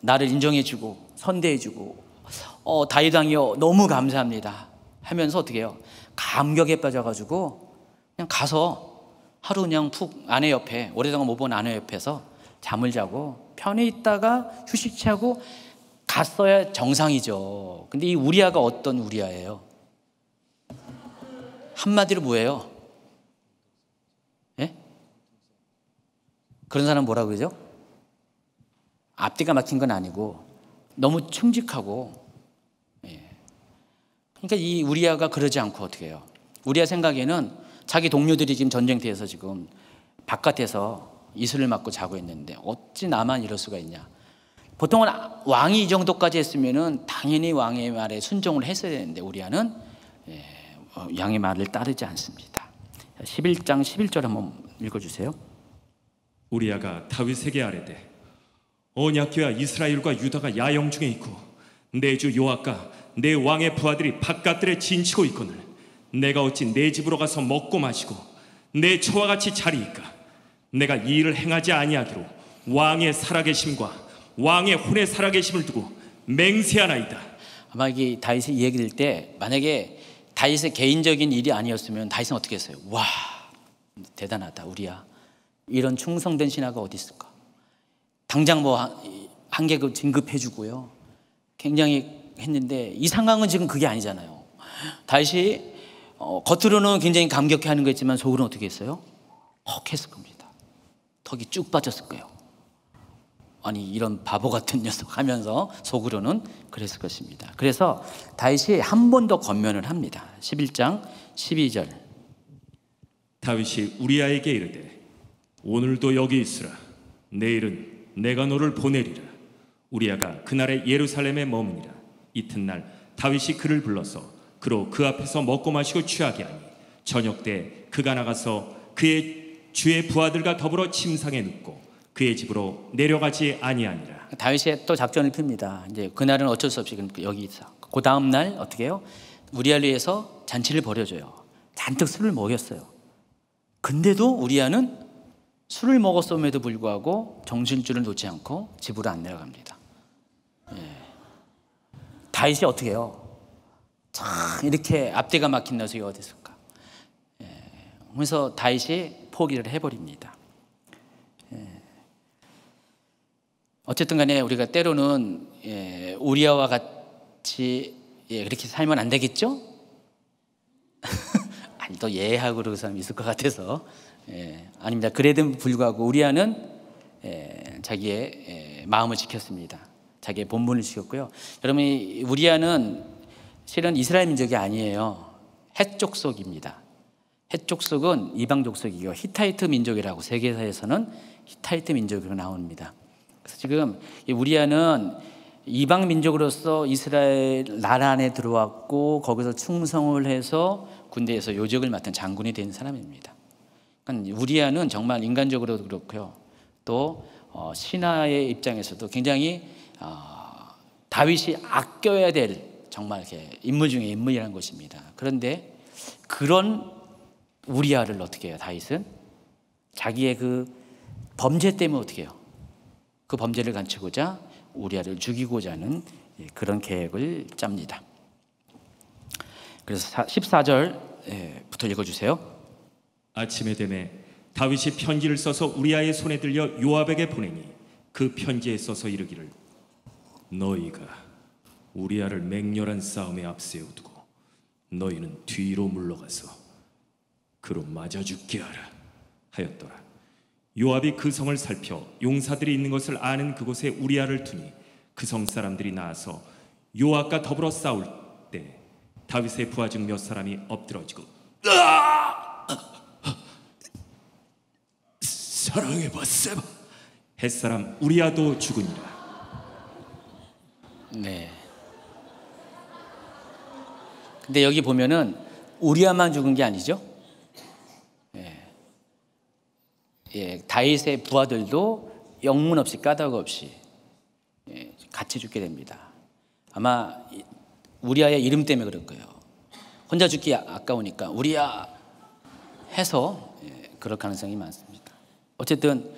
나를 인정해주고 선대해주고 다윗 왕이요 너무 감사합니다 하면서 어떻게 해요? 감격에 빠져가지고 그냥 가서 하루 그냥 푹 아내 옆에 오래동안 못 본 아내 옆에서 잠을 자고 편히 있다가 휴식 취하고 갔어야 정상이죠. 근데 이 우리아가 어떤 우리아예요? 한마디로 뭐예요? 예? 그런 사람 뭐라고 그러죠? 앞뒤가 막힌 건 아니고 너무 충직하고, 그러니까 이 우리아가 그러지 않고 어떻게 해요? 우리아 생각에는 자기 동료들이 지금 전쟁터에서 지금 바깥에서 이슬을 맞고 자고 있는데 어찌 나만 이럴 수가 있냐? 보통은 왕이 이 정도까지 했으면은 당연히 왕의 말에 순종을 했어야 되는데 우리아는 왕의 말을 따르지 않습니다. 11장 11절 한번 읽어주세요. 우리아가 다윗에게 아뢰되 언약궤와 이스라엘과 유다가 야영 중에 있고 내 주 요압과 내 왕의 부하들이 바깥들에 진치고 있거늘 내가 어찌 내 집으로 가서 먹고 마시고 내 처와 같이 자리이까? 내가 이 일을 행하지 아니하기로 왕의 살아계심과 왕의 혼의 살아계심을 두고 맹세하나이다. 아마 이게 다윗이 이 얘기를 때 만약에 다윗의 개인적인 일이 아니었으면 다윗은 어떻게 했어요? 와, 대단하다 우리야. 이런 충성된 신하가 어디 있을까? 당장 뭐 한 계급 진급해주고요. 굉장히 했는데 이 상황은 지금 그게 아니잖아요. 다윗이 겉으로는 굉장히 감격해하는 거였지만 속으로는 어떻게 했어요? 헉했을 겁니다. 턱이 쭉 빠졌을 거예요. 아니 이런 바보 같은 녀석 하면서 속으로는 그랬을 것입니다. 그래서 다윗이 한 번 더 권면을 합니다. 11장 12절. 다윗이 우리아에게 이르되 오늘도 여기 있으라. 내일은 내가 너를 보내리라. 우리아가 그날에 예루살렘에 머무니라. 이튿날 다윗이 그를 불러서 그로 그 앞에서 먹고 마시고 취하게 하니 저녁 때 그가 나가서 그의 주의 부하들과 더불어 침상에 눕고 그의 집으로 내려가지 아니하니라. 다윗이 또 작전을 핍니다. 이제 그날은 어쩔 수 없이 여기 있어. 그 다음 날 어떻게 해요? 우리아를 위해서 잔치를 벌여줘요. 잔뜩 술을 먹였어요. 근데도 우리아는 술을 먹었음에도 불구하고 정신줄을 놓지 않고 집으로 안 내려갑니다. 다윗이 어떻게 해요? 참 이렇게 앞뒤가 막힌 녀석이 어디 있을까? 그래서 다윗이 포기를 해버립니다. 어쨌든 간에 우리가 때로는 우리아와 같이 그렇게 살면 안 되겠죠? 아니 또 예하고 그런 사람이 있을 것 같아서 아닙니다. 그래도 불구하고 우리아는 자기의 마음을 지켰습니다. 자기의 본분을 지켰고요. 여러분 우리아는 실은 이스라엘 민족이 아니에요. 헷 족속입니다. 헷 족속은 이방 족속이고 히타이트 민족이라고 세계사에서는 히타이트 민족으로 나옵니다. 그래서 지금 우리아는 이방 민족으로서 이스라엘 나라 안에 들어왔고 거기서 충성을 해서 군대에서 요직을 맡은 장군이 된 사람입니다. 그러니까 우리아는 정말 인간적으로도 그렇고요. 또 신하의 입장에서도 굉장히 다윗이 아껴야 될 정말 이렇게 인물 중에 인물이라는 것입니다. 그런데 그런 우리아를 어떻게 해요? 다윗은 자기의 그 범죄 때문에 어떻게 해요? 그 범죄를 감추고자 우리아를 죽이고자 하는 그런 계획을 짭니다. 그래서 14절부터 읽어주세요. 아침에 되매 다윗이 편지를 써서 우리아의 손에 들려 요압에게 보내니 그 편지에 써서 이르기를 너희가 우리아를 맹렬한 싸움에 앞세워두고 너희는 뒤로 물러가서 그로 맞아 죽게 하라 하였더라. 요압이 그 성을 살펴 용사들이 있는 것을 아는 그곳에 우리아를 두니 그 성 사람들이 나와서 요압과 더불어 싸울 때 다윗의 부하 중 몇 사람이 엎드러지고 사랑해 바세바 햇사람 우리아도 죽으니라. 네. 근데 여기 보면은 우리아만 죽은 게 아니죠. 다윗의 부하들도 영문 없이 까닭 없이 같이 죽게 됩니다. 아마 우리아의 이름 때문에 그럴 거예요. 혼자 죽기 아까우니까 우리아 해서 그럴 가능성이 많습니다. 어쨌든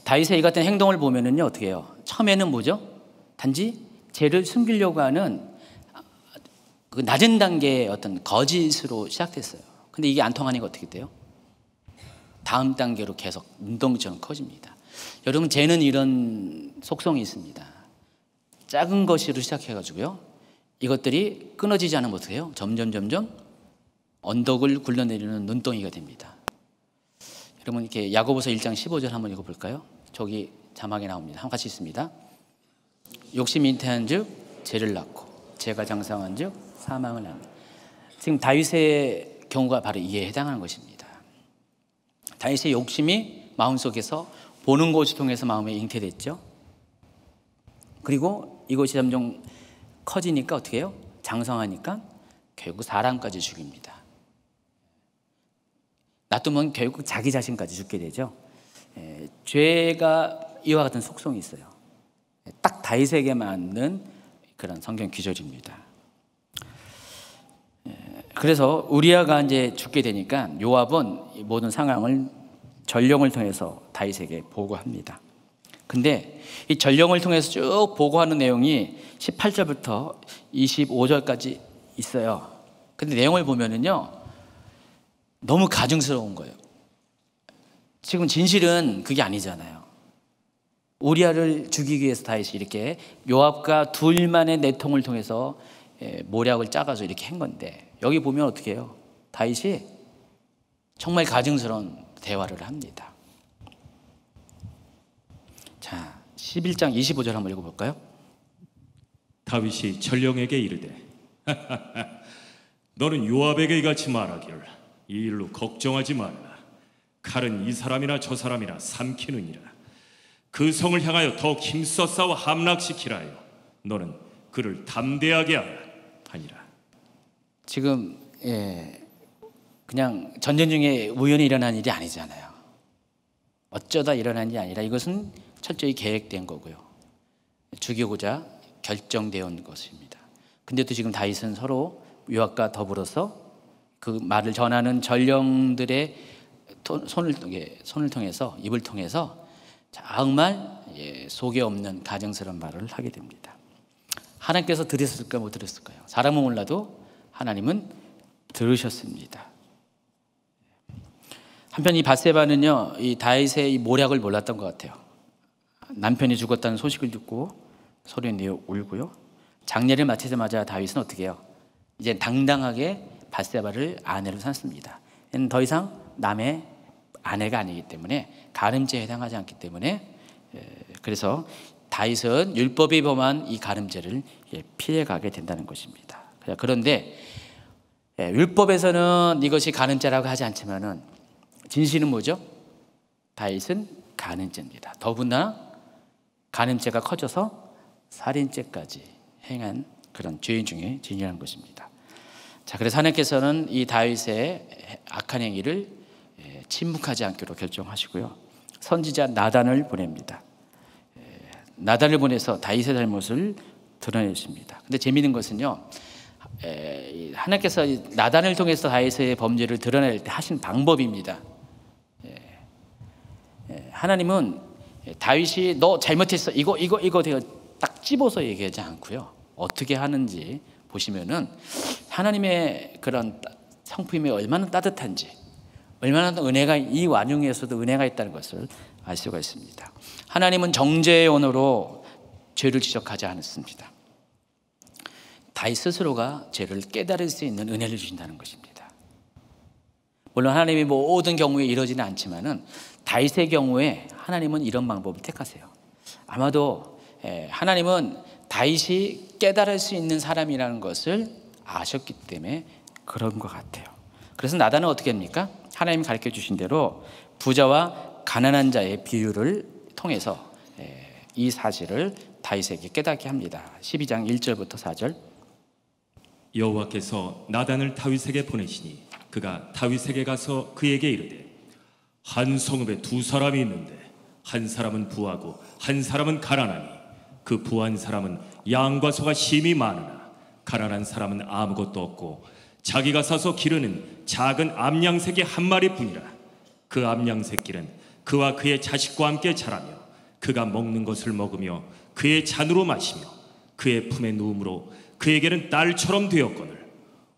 다윗의 이 같은 행동을 보면은요 어떻게 해요? 처음에는 뭐죠? 단지 죄를 숨기려고 하는 그 낮은 단계의 어떤 거짓으로 시작됐어요. 근데 이게 안 통하니까 어떻게 돼요? 다음 단계로 계속 눈덩이처럼 커집니다. 여러분 죄는 이런 속성이 있습니다. 작은 것으로 시작해가지고요. 이것들이 끊어지지 않으면 어떻게 해요? 점점 언덕을 굴러내리는 눈덩이가 됩니다. 여러분 이렇게 야고보서 1장 15절 한번 읽어볼까요? 저기 자막에 나옵니다. 한번 같이 있습니다. 욕심이 잉태한즉 죄를 낳고 죄가 장성한즉 사망을 낳습니다. 지금 다윗의 경우가 바로 이에 해당하는 것입니다. 다윗의 욕심이 마음속에서 보는 것을 통해서 마음에 잉태됐죠. 그리고 이것이 점점 커지니까 어떻게 해요? 장성하니까 결국 사람까지 죽입니다. 놔두면 결국 자기 자신까지 죽게 되죠. 죄가 이와 같은 속성이 있어요. 딱 다윗에게 맞는 그런 성경 기절입니다. 그래서 우리아가 이제 죽게 되니까 요압은 이 모든 상황을 전령을 통해서 다윗에게 보고합니다. 근데 이 전령을 통해서 쭉 보고하는 내용이 18절부터 25절까지 있어요. 근데 내용을 보면은요, 너무 가증스러운 거예요. 지금 진실은 그게 아니잖아요. 우리아를 죽이기 위해서 다윗이 이렇게 요압과 둘만의 내통을 통해서 모략을 짜가지고 이렇게 한 건데, 여기 보면 어떻게 해요? 다윗이 정말 가증스러운 대화를 합니다. 자, 11장 25절 한번 읽어볼까요? 다윗이 전령에게 이르되 너는 요압에게 이같이 말하기를 이 일로 걱정하지 말라. 칼은 이 사람이나 저 사람이나 삼키느니라. 그 성을 향하여 더욱 힘써 싸워 함락시키라 하여 너는 그를 담대하게 하라 하니라. 지금 그냥 전쟁 중에 우연히 일어난 일이 아니잖아요. 어쩌다 일어난 일이 아니라 이것은 철저히 계획된 거고요. 죽이고자 결정되어 온 것입니다. 근데 또 지금 다윗은 서로 요압과 더불어서 그 말을 전하는 전령들의 손을 통해서, 입을 통해서 정말 속에 없는 가증스러운 말을 하게 됩니다. 하나님께서 들으셨을까 못 들으셨을까요? 사람은 몰라도 하나님은 들으셨습니다. 한편 이 밧세바는요, 이 다윗의 이 모략을 몰랐던 것 같아요. 남편이 죽었다는 소식을 듣고 소리 내어 울고요. 장례를 마치자마자 다윗은 어떻게 해요? 이제 당당하게 밧세바를 아내로 삼습니다. 얘는 더 이상 남의 아내가 아니기 때문에, 가늠죄에 해당하지 않기 때문에, 그래서 다윗은 율법이 범한 이 가늠죄를 피해가게 된다는 것입니다. 그런데 율법에서는 이것이 가늠죄라고 하지 않지만은 진실은 뭐죠? 다윗은 가늠죄입니다. 더구나 가늠죄가 커져서 살인죄까지 행한 그런 죄인 중에 진이라는 것입니다. 자, 그래서 하나님께서는 이 다윗의 악한 행위를 침묵하지 않기로 결정하시고요, 선지자 나단을 보냅니다. 나단을 보내서 다윗의 잘못을 드러내십니다. 근데 재미있는 것은요, 하나님께서 나단을 통해서 다윗의 범죄를 드러낼 때 하신 방법입니다. 하나님은 다윗이 너 잘못했어, 이거 되어 딱 집어서 얘기하지 않고요, 어떻게 하는지 보시면은 하나님의 그런 성품이 얼마나 따뜻한지, 얼마나 은혜가, 이 완용에서도 은혜가 있다는 것을 알 수가 있습니다. 하나님은 정죄의 언어로 죄를 지적하지 않습니다. 다윗 스스로가 죄를 깨달을 수 있는 은혜를 주신다는 것입니다. 물론 하나님이 모든 경우에 이러지는 않지만은 다윗의 경우에 하나님은 이런 방법을 택하세요. 아마도 하나님은 다윗이 깨달을 수 있는 사람이라는 것을 아셨기 때문에 그런 것 같아요. 그래서 나단은 어떻게 합니까? 하나님 가르쳐 주신 대로 부자와 가난한 자의 비유를 통해서 이 사실을 다윗에게 깨닫게 합니다. 12장 1절부터 4절. 여호와께서 나단을 다윗에게 보내시니 그가 다윗에게 가서 그에게 이르되 한 성읍에 두 사람이 있는데 한 사람은 부하고 한 사람은 가난하니 그 부한 사람은 양과 소가 심히 많으나 가난한 사람은 아무것도 없고 자기가 사서 기르는 작은 암양 새끼 한 마리뿐이라. 그 암양 새끼는 그와 그의 자식과 함께 자라며 그가 먹는 것을 먹으며 그의 잔으로 마시며 그의 품에 누움으로 그에게는 딸처럼 되었거늘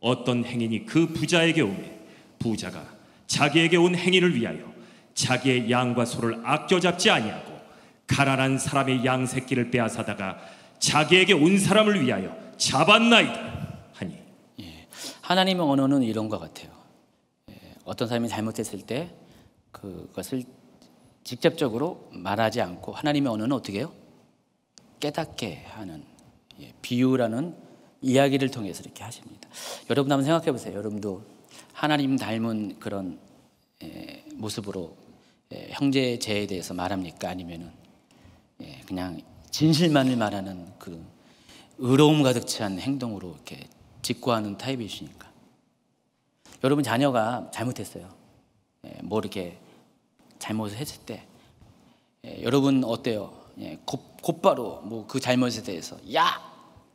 어떤 행인이 그 부자에게 오매 부자가 자기에게 온 행인을 위하여 자기의 양과 소를 아껴 잡지 아니하고 가난한 사람의 양 새끼를 빼앗아다가 자기에게 온 사람을 위하여 잡았나이다 하니. 하나님의 언어는 이런 것 같아요. 어떤 사람이 잘못했을 때 그것을 직접적으로 말하지 않고 하나님의 언어는 어떻게 해요? 깨닫게 하는, 비유라는 이야기를 통해서 이렇게 하십니다. 여러분 한번 생각해 보세요. 여러분도 하나님 닮은 그런 모습으로 형제제에 대해서 말합니까? 아니면은 그냥 진실만을 말하는 그 의로움 가득 찬 행동으로 이렇게 직구하는 타입이시니까. 여러분 자녀가 잘못했어요. 뭐 이렇게 잘못을 했을 때 여러분 어때요? 곧바로 뭐 그 잘못에 대해서 야,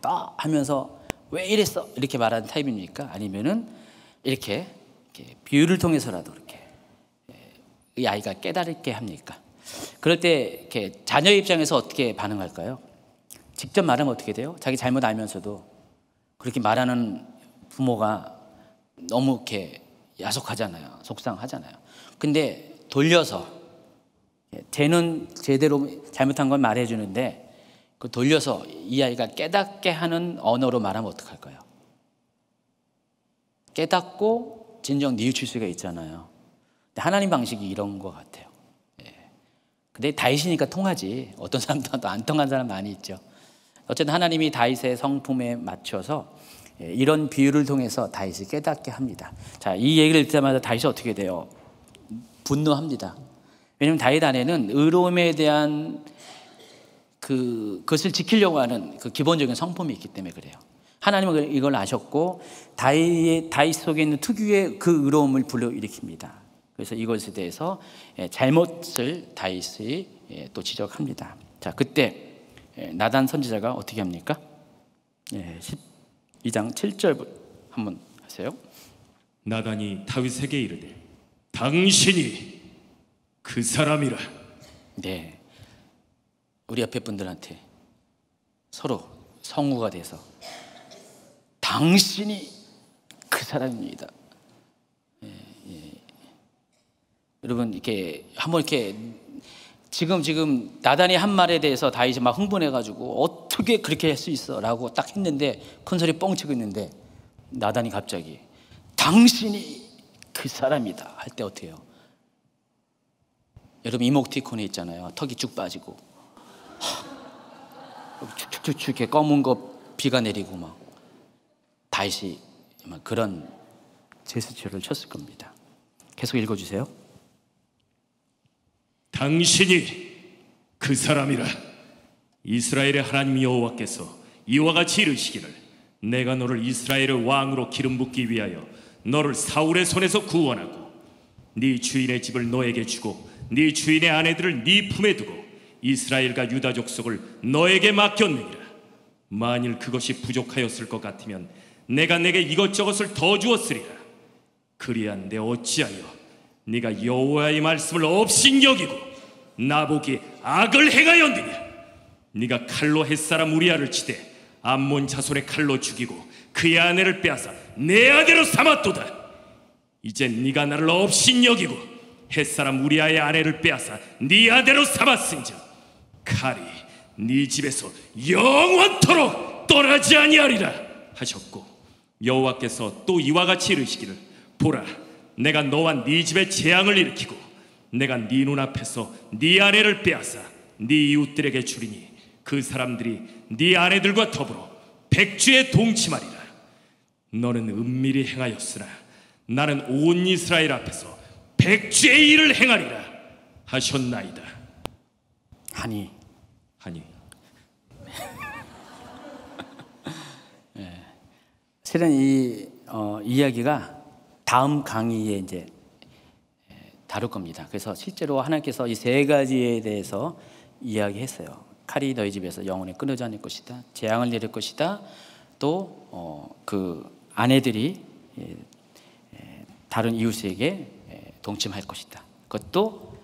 너 하면서 왜 이랬어? 이렇게 말하는 타입입니까? 아니면은 이렇게 비유를 통해서라도 이렇게 이 아이가 깨달게 합니까? 그럴 때 이렇게 자녀 입장에서 어떻게 반응할까요? 직접 말하면 어떻게 돼요? 자기 잘못 알면서도 그렇게 말하는 부모가 너무 이렇게 야속하잖아요. 속상하잖아요. 근데 돌려서 쟤는 제대로 잘못한 걸 말해주는데 그 돌려서 이 아이가 깨닫게 하는 언어로 말하면 어떡할까요? 깨닫고 진정 뉘우칠 수가 있잖아요. 근데 하나님 방식이 이런 것 같아요. 근데 다윗이니까 통하지. 어떤 사람도 안 통한 사람 많이 있죠. 어쨌든 하나님이 다윗의 성품에 맞춰서 이런 비유를 통해서 다윗을 깨닫게 합니다. 자, 이 얘기를 듣자마자 다윗이 어떻게 돼요? 분노합니다. 왜냐하면 다윗 안에는 의로움에 대한 그것을 지키려고 하는 그 기본적인 성품이 있기 때문에 그래요. 하나님은 이걸 아셨고 다윗 속에 있는 특유의 그 의로움을 불러일으킵니다. 그래서 이것에 대해서 잘못을 다윗이 또 지적합니다. 자, 그때 나단 선지자가 어떻게 합니까? 12장 7절 한번 하세요. 나단이 다윗에게 이르되 당신이 그 사람이라. 네, 우리 옆에 분들한테 서로 성우가 돼서 당신이 그 사람입니다. 여러분 이렇게 한번 이렇게 지금 나단이 한 말에 대해서 다윗이 막 흥분해가지고 어떻게 그렇게 할 수 있어라고 딱 했는데 큰 소리 뻥 치고 있는데 나단이 갑자기 당신이 그 사람이다 할 때 어때요? 여러분 이목티콘에 있잖아요. 턱이 쭉 빠지고 축축축축 이렇게 검은 거 비가 내리고 막 다윗이 막 그런 제스처를 쳤을 겁니다. 계속 읽어주세요. 당신이 그 사람이라. 이스라엘의 하나님 여호와께서 이와 같이 이르시기를 내가 너를 이스라엘의 왕으로 기름 붓기 위하여 너를 사울의 손에서 구원하고 네 주인의 집을 너에게 주고 네 주인의 아내들을 네 품에 두고 이스라엘과 유다 족속을 너에게 맡겼느니라. 만일 그것이 부족하였을 것 같으면 내가 내게 이것저것을 더 주었으리라. 그리한데 어찌하여 네가 여호와의 말씀을 업신여기고 나보기에 악을 행하였느냐. 네가 칼로 햇사람 우리아를 치되 암몬 자손의 칼로 죽이고 그의 아내를 빼앗아 내 아내로 삼았도다. 이제 네가 나를 업신여기고 햇사람 우리아의 아내를 빼앗아 네 아내로 삼았은즉 칼이 네 집에서 영원토록 떠나지 아니하리라 하셨고 여호와께서 또 이와 같이 이르시기를 보라 내가 너와 네 집에 재앙을 일으키고 내가 네 눈앞에서 네 아내를 빼앗아 네 이웃들에게 주리니 그 사람들이 네 아내들과 더불어 백주에 동침하리라. 너는 은밀히 행하였으나 나는 온 이스라엘 앞에서 백주의 일을 행하리라 하셨나이다. 하니 실은 이 이야기가 다음 강의에 이제 다룰 겁니다. 그래서 실제로 하나님께서 이 세 가지에 대해서 이야기했어요. 칼이 너희 집에서 영원히 끊어지 않을 것이다. 재앙을 내릴 것이다. 또 그 아내들이 다른 이웃에게 동침할 것이다. 그것도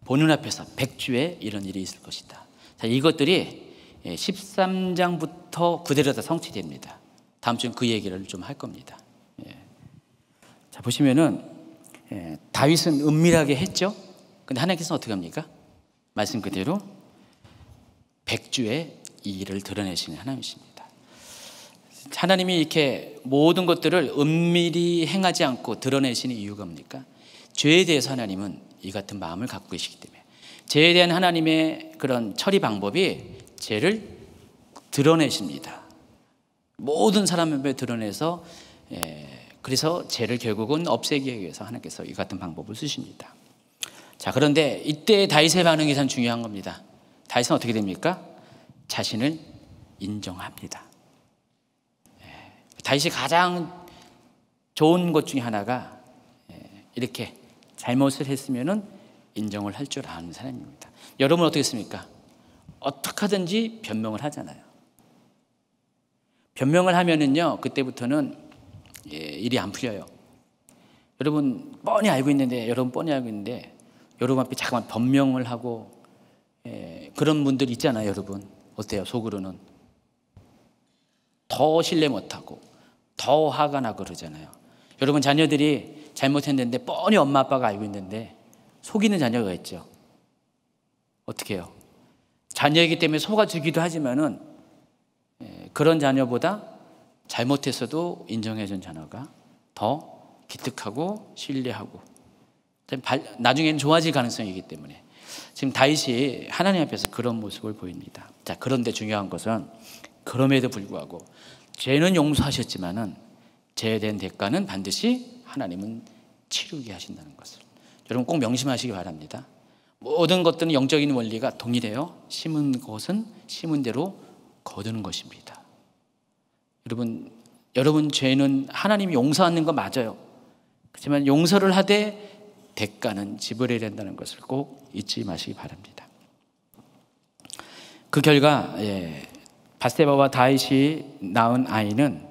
보는 앞에서 백주에 이런 일이 있을 것이다. 자, 이것들이 13장부터 그대로 다 성취됩니다. 다음 주엔 그 얘기를 좀 할 겁니다. 자, 보시면은 다윗은 은밀하게 했죠. 근데 하나님께서는 어떻게 합니까? 말씀 그대로 백주에 이 일을 드러내시는 하나님이십니다. 하나님이 이렇게 모든 것들을 은밀히 행하지 않고 드러내시는 이유가 뭡니까? 죄에 대해서 하나님은 이 같은 마음을 갖고 계시기 때문에 죄에 대한 하나님의 그런 처리 방법이 죄를 드러내십니다. 모든 사람 앞에 드러내서 그래서 죄를 결국은 없애기 위해서 하나님께서 이 같은 방법을 쓰십니다. 자, 그런데 이때 다윗의 반응이 참 중요한 겁니다. 다윗은 어떻게 됩니까? 자신을 인정합니다. 다윗이 가장 좋은 것 중에 하나가 이렇게 잘못을 했으면은 인정을 할 줄 아는 사람입니다. 여러분 어떻겠습니까? 어떻게 하든지 변명을 하잖아요. 변명을 하면은요, 그때부터는 일이 안 풀려요. 여러분 뻔히 알고 있는데, 여러분 앞에 잠깐만 변명을 하고 그런 분들 있잖아요. 여러분 어때요? 속으로는 더 신뢰 못하고 더 화가 나고 그러잖아요. 여러분 자녀들이 잘못했는데 뻔히 엄마 아빠가 알고 있는데 속이는 자녀가 있죠. 어떻게 해요? 자녀이기 때문에 속아주기도 하지만은 그런 자녀보다 잘못했어도 인정해준 자녀가 더 기특하고 신뢰하고 나중에는 좋아질 가능성이 있기 때문에 지금 다윗이 하나님 앞에서 그런 모습을 보입니다. 자, 그런데 중요한 것은 그럼에도 불구하고 죄는 용서하셨지만은 죄에 대한 대가는 반드시 하나님은 치르게 하신다는 것을 여러분 꼭 명심하시기 바랍니다. 모든 것들은 영적인 원리가 동일해요. 심은 것은 심은 대로 거두는 것입니다. 여러분 죄는 하나님이 용서하는 거 맞아요. 그렇지만 용서를 하되 대가는 지불해야 된다는 것을 꼭 잊지 마시기 바랍니다. 그 결과 밧세바와 다윗이 낳은 아이는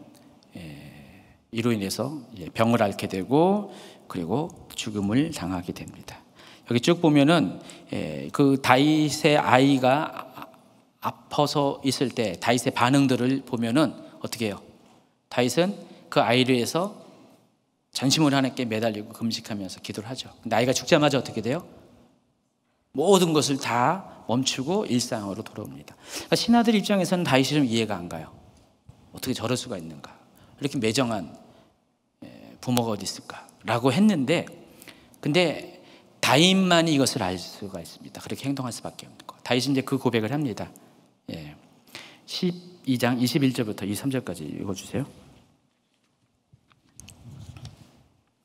이로 인해서 병을 앓게 되고 그리고 죽음을 당하게 됩니다. 여기 쭉 보면은 그 다윗의 아이가 아파서 있을 때 다윗의 반응들을 보면은 어떻게 해요? 다윗은 그 아이를 위해서 전심으로 하나님께 매달리고 금식하면서 기도를 하죠. 근데 아이가 죽자마자 어떻게 돼요? 모든 것을 다 멈추고 일상으로 돌아옵니다. 그러니까 신하들 입장에서는 다윗이 좀 이해가 안 가요. 어떻게 저럴 수가 있는가? 이렇게 매정한 부모가 어디 있을까라고 했는데, 근데 다윗만이 이것을 알 수가 있습니다. 그렇게 행동할 수밖에 없는 거. 다윗이 이제 그 고백을 합니다. 12장 21절부터 23절까지 읽어주세요.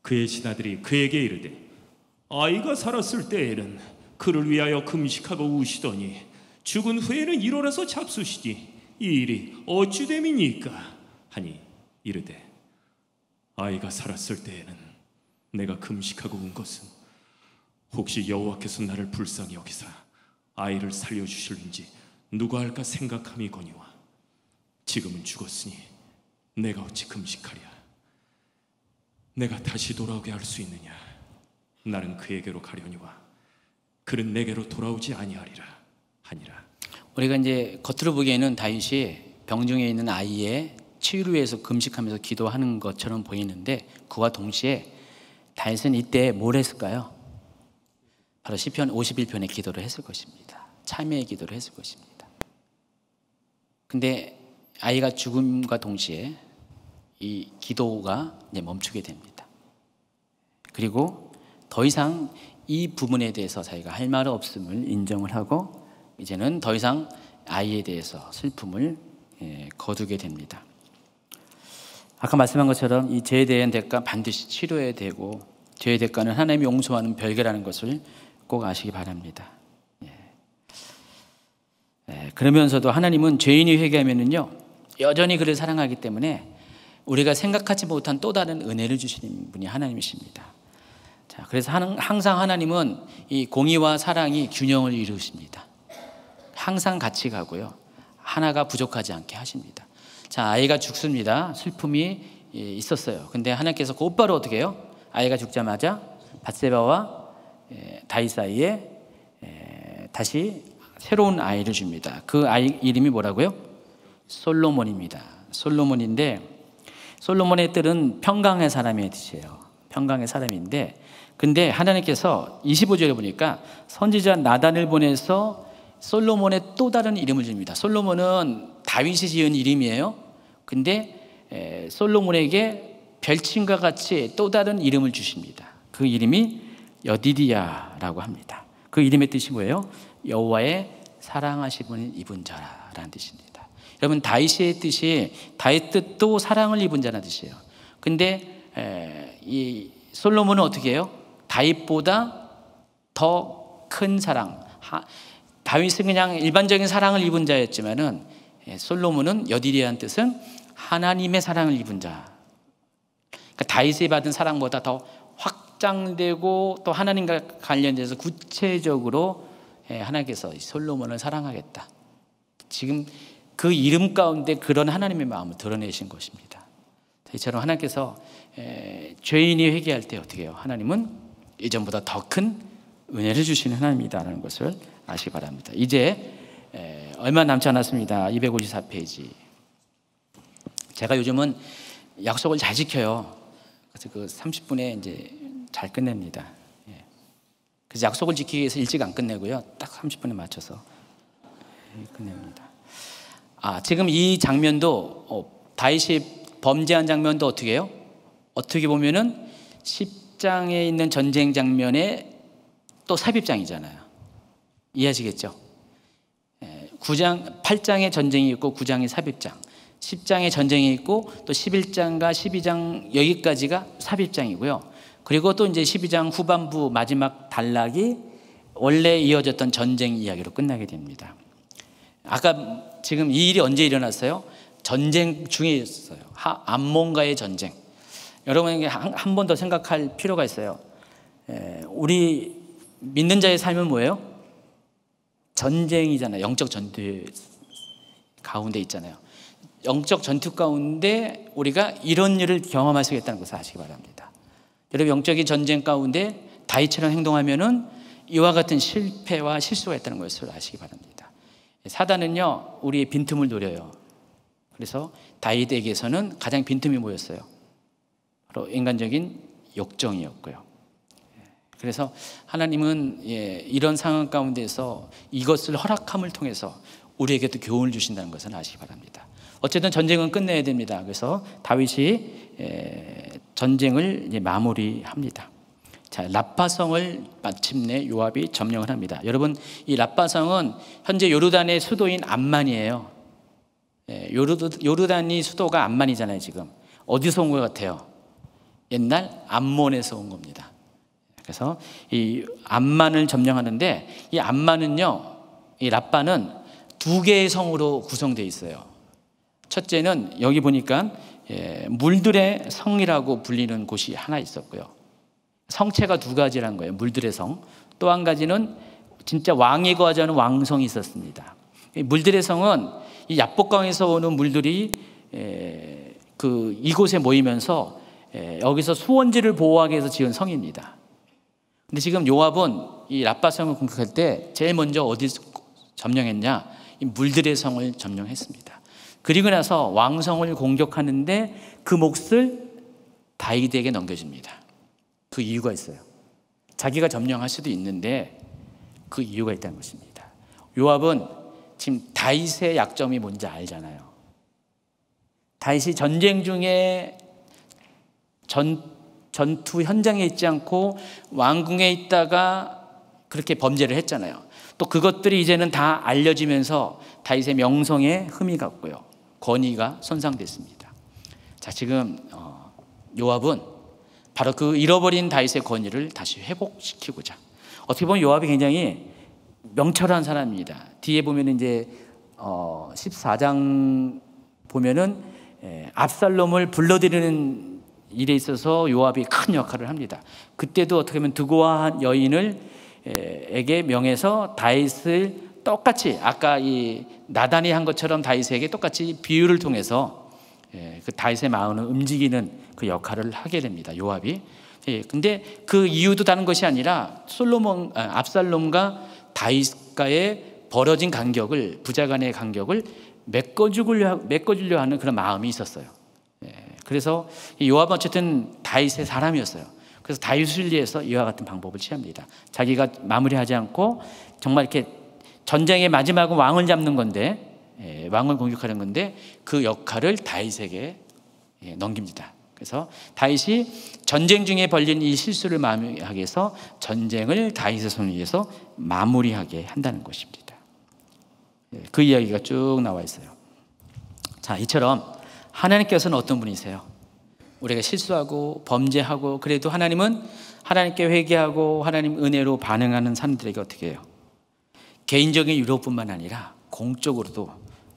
그의 신하들이 그에게 이르되 아이가 살았을 때에는 그를 위하여 금식하고 우시더니 죽은 후에는 일어나서 잡수시니 이 일이 어찌 됨이니까 하니 이르되 아이가 살았을 때에는 내가 금식하고 운 것은 혹시 여호와께서 나를 불쌍히 여기사 아이를 살려주실는지 누가 할까 생각함이거니와 지금은 죽었으니 내가 어찌 금식하랴. 내가 다시 돌아오게 할 수 있느냐. 나는 그에게로 가려니와 그는 내게로 돌아오지 아니하리라 하니라. 우리가 이제 겉으로 보기에는 다윗이 병중에 있는 아이의 치유를 위해서 금식하면서 기도하는 것처럼 보이는데 그와 동시에 다윗은 이때 뭘 했을까요? 바로 시편 51편의 기도를 했을 것입니다. 참회의 기도를 했을 것입니다. 근데 아이가 죽음과 동시에 이 기도가 이제 멈추게 됩니다. 그리고 더 이상 이 부분에 대해서 자기가 할 말 없음을 인정을 하고 이제는 더 이상 아이에 대해서 슬픔을 거두게 됩니다. 아까 말씀한 것처럼 이 죄에 대한 대가 반드시 치료해야 되고 죄의 대가는 하나님이 용서하는 별개라는 것을 꼭 아시기 바랍니다. 그러면서도 하나님은 죄인이 회개하면은요 여전히 그를 사랑하기 때문에 우리가 생각하지 못한 또 다른 은혜를 주시는 분이 하나님이십니다. 자, 그래서 항상 하나님은 이 공의와 사랑이 균형을 이루십니다. 항상 같이 가고요. 하나가 부족하지 않게 하십니다. 자, 아이가 죽습니다. 슬픔이 있었어요. 근데 하나님께서 곧바로 어떻게 해요? 아이가 죽자마자 밧세바와 다윗 사이에 다시 새로운 아이를 줍니다. 그 아이 이름이 뭐라고요? 솔로몬입니다. 솔로몬인데 솔로몬의 뜻은 평강의 사람의 뜻이에요. 평강의 사람인데 근데 하나님께서 25절에 보니까 선지자 나단을 보내서 솔로몬의 또 다른 이름을 줍니다. 솔로몬은 다윗이 지은 이름이에요. 근데 솔로몬에게 별칭과 같이 또 다른 이름을 주십니다. 그 이름이 여디디야라고 합니다. 그 이름의 뜻이 뭐예요? 여호와의 사랑하심을 입은 자라는 뜻입니다. 여러분 다윗의 뜻이 다윗 뜻도 사랑을 입은 자라는 뜻이에요. 근데 이 솔로몬은 어떻게 해요? 다윗보다 더 큰 사랑. 다윗은 그냥 일반적인 사랑을 입은 자였지만은 솔로몬은 여디디야는 뜻은 하나님의 사랑을 입은 자. 그러니까 다윗이 받은 사랑보다 더 확 확장되고 또 하나님과 관련돼서 구체적으로 하나님께서 솔로몬을 사랑하겠다. 지금 그 이름 가운데 그런 하나님의 마음을 드러내신 것입니다. 이처럼 하나님께서 죄인이 회개할 때 어떻게 해요? 하나님은 이전보다 더 큰 은혜를 주시는 하나님이다라는 것을 아시기 바랍니다. 이제 얼마 남지 않았습니다. 254페이지. 제가 요즘은 약속을 잘 지켜요. 그래서 그 30분에 이제 잘 끝냅니다. 그래서 약속을 지키기 위해서 일찍 안 끝내고요. 딱 30분에 맞춰서 끝냅니다. 지금 이 장면도 다윗이 범죄한 장면도 어떻게 해요? 어떻게 보면은 10장에 있는 전쟁 장면에 또 삽입장이잖아요. 이해하시겠죠? 8장에 전쟁이 있고 9장에 삽입장, 10장에 전쟁이 있고 또 11장과 12장 여기까지가 삽입장이고요. 그리고 또 이제 12장 후반부 마지막 단락이 원래 이어졌던 전쟁 이야기로 끝나게 됩니다. 아까 지금 이 일이 언제 일어났어요? 전쟁 중에 있었어요. 암몬과의 전쟁. 여러분에게 한 번 더 생각할 필요가 있어요. 우리 믿는 자의 삶은 뭐예요? 전쟁이잖아요. 영적 전투 가운데 있잖아요. 영적 전투 가운데 우리가 이런 일을 경험할 수 있다는 것을 아시기 바랍니다. 여러분, 영적인 전쟁 가운데 다윗처럼 행동하면은 이와 같은 실패와 실수가 있다는 것을 아시기 바랍니다. 사단은요, 우리의 빈틈을 노려요. 그래서 다윗에게서는 가장 빈틈이 뭐였어요? 바로 인간적인 욕정이었고요. 그래서 하나님은 이런 상황 가운데서 이것을 허락함을 통해서 우리에게도 교훈을 주신다는 것을 아시기 바랍니다. 어쨌든 전쟁은 끝내야 됩니다. 그래서 다윗이 전쟁을 마무리합니다. 자, 랍바성을 마침내 요압이 점령을 합니다. 여러분, 이 랍바성은 현재 요르단의 수도인 암만이에요. 요르단이 수도가 암만이잖아요. 지금 어디서 온 것 같아요? 옛날 암몬에서 온 겁니다. 그래서 이 암만을 점령하는데, 이 암만은요, 이 랍바는 두 개의 성으로 구성되어 있어요. 첫째는 여기 보니까 물들의 성이라고 불리는 곳이 하나 있었고요. 성체가 두 가지란 거예요. 물들의 성. 또 한 가지는 진짜 왕이 거하자는 왕성이 있었습니다. 물들의 성은 이 야복강에서 오는 물들이 이곳에 모이면서 여기서 수원지를 보호하기 위해서 지은 성입니다. 근데 지금 요압은 이 랍바성을 공격할 때 제일 먼저 어디 점령했냐? 이 물들의 성을 점령했습니다. 그리고 나서 왕성을 공격하는데 그 몫을 다윗에게 넘겨줍니다. 그 이유가 있어요. 자기가 점령할 수도 있는데 그 이유가 있다는 것입니다. 요압은 지금 다윗의 약점이 뭔지 알잖아요. 다윗이 전쟁 중에 전투 현장에 있지 않고 왕궁에 있다가 그렇게 범죄를 했잖아요. 또 그것들이 이제는 다 알려지면서 다윗의 명성에 흠이 갔고요. 권위가 손상됐습니다. 자, 지금 요압은 바로 그 잃어버린 다윗의 권위를 다시 회복시키고자, 어떻게 보면 요압이 굉장히 명철한 사람입니다. 뒤에 보면 이제 14장 보면은 압살롬을 불러들이는 일에 있어서 요압이 큰 역할을 합니다. 그때도 어떻게 보면 드고아한 여인을 에게 명해서 다윗을 똑같이 아까 이 나단이 한 것처럼 다윗에게 똑같이 비유를 통해서 그 다윗의 마음을 움직이는 그 역할을 하게 됩니다. 요압이. 근데 그 이유도 다른 것이 아니라 압살롬과 다윗과의 벌어진 간격을, 부자간의 간격을 메꿔주려 하는 그런 마음이 있었어요. 그래서 요압은 어쨌든 다윗의 사람이었어요. 그래서 다윗을 위해서 이와 같은 방법을 취합니다. 자기가 마무리하지 않고 정말 이렇게 전쟁의 마지막은 왕을 잡는 건데, 왕을 공격하는 건데 그 역할을 다윗에게 넘깁니다. 그래서 다윗이 전쟁 중에 벌린 이 실수를 마무리하기 위해서 전쟁을 다윗의 손을 위해서 마무리하게 한다는 것입니다. 그 이야기가 쭉 나와 있어요. 자, 이처럼 하나님께서는 어떤 분이세요? 우리가 실수하고 범죄하고 그래도 하나님은 하나님께 회개하고 하나님 은혜로 반응하는 사람들에게 어떻게 해요? 개인적인 위로뿐만 아니라 공적으로도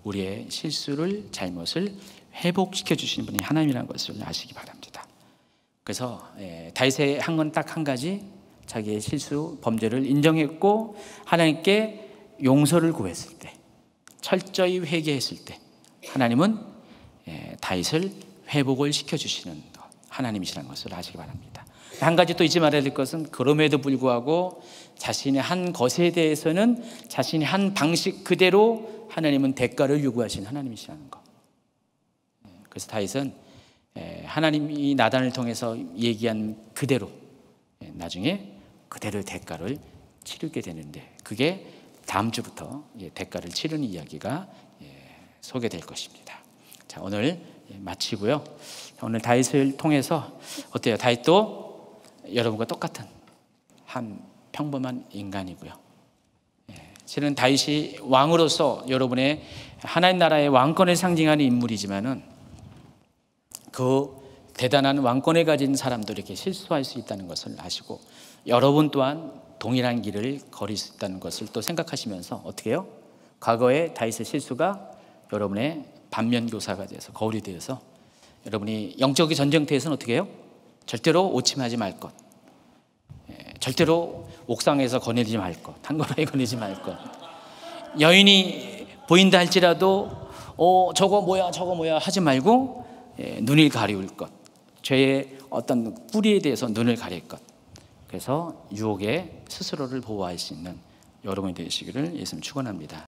우리의 실수를, 잘못을 회복시켜 주시는 분이 하나님이라는 것을 아시기 바랍니다. 그래서 다윗의 한 건 딱 한 가지, 자기의 실수 범죄를 인정했고 하나님께 용서를 구했을 때, 철저히 회개했을 때 하나님은 다윗을 회복을 시켜주시는 하나님이시라는 것을 아시기 바랍니다. 한 가지 또 잊지 말아야 될 것은 그럼에도 불구하고 자신의 한 것에 대해서는 자신의 한 방식 그대로 하나님은 대가를 요구하신 하나님이시라는 것. 그래서 다윗은 하나님이 나단을 통해서 얘기한 그대로 나중에 그대로 대가를 치르게 되는데, 그게 다음 주부터 대가를 치르는 이야기가 소개될 것입니다. 자, 오늘 마치고요. 오늘 다윗을 통해서 어때요? 다윗도 여러분과 똑같은 한 평범한 인간이고요. 실은 다윗이 왕으로서 여러분의 하나님 나라의 왕권을 상징하는 인물이지만은 그 대단한 왕권을 가진 사람들에게 실수할 수 있다는 것을 아시고 여러분 또한 동일한 길을 걸을 수 있다는 것을 또 생각하시면서 어떻게 해요? 과거의 다윗의 실수가 여러분의 반면교사가 돼서 거울이 되어서 여러분이 영적인 전쟁터에서는 어떻게 해요? 절대로 오침하지 말 것, 절대로 옥상에서 거내지 말 것, 한가로이 거내지 말 것, 여인이 보인다 할지라도 저거 뭐야 하지 말고 눈을 가리울 것, 죄의 어떤 뿌리에 대해서 눈을 가릴 것. 그래서 유혹에 스스로를 보호할 수 있는 여러분이 되시기를 예수님 축원합니다.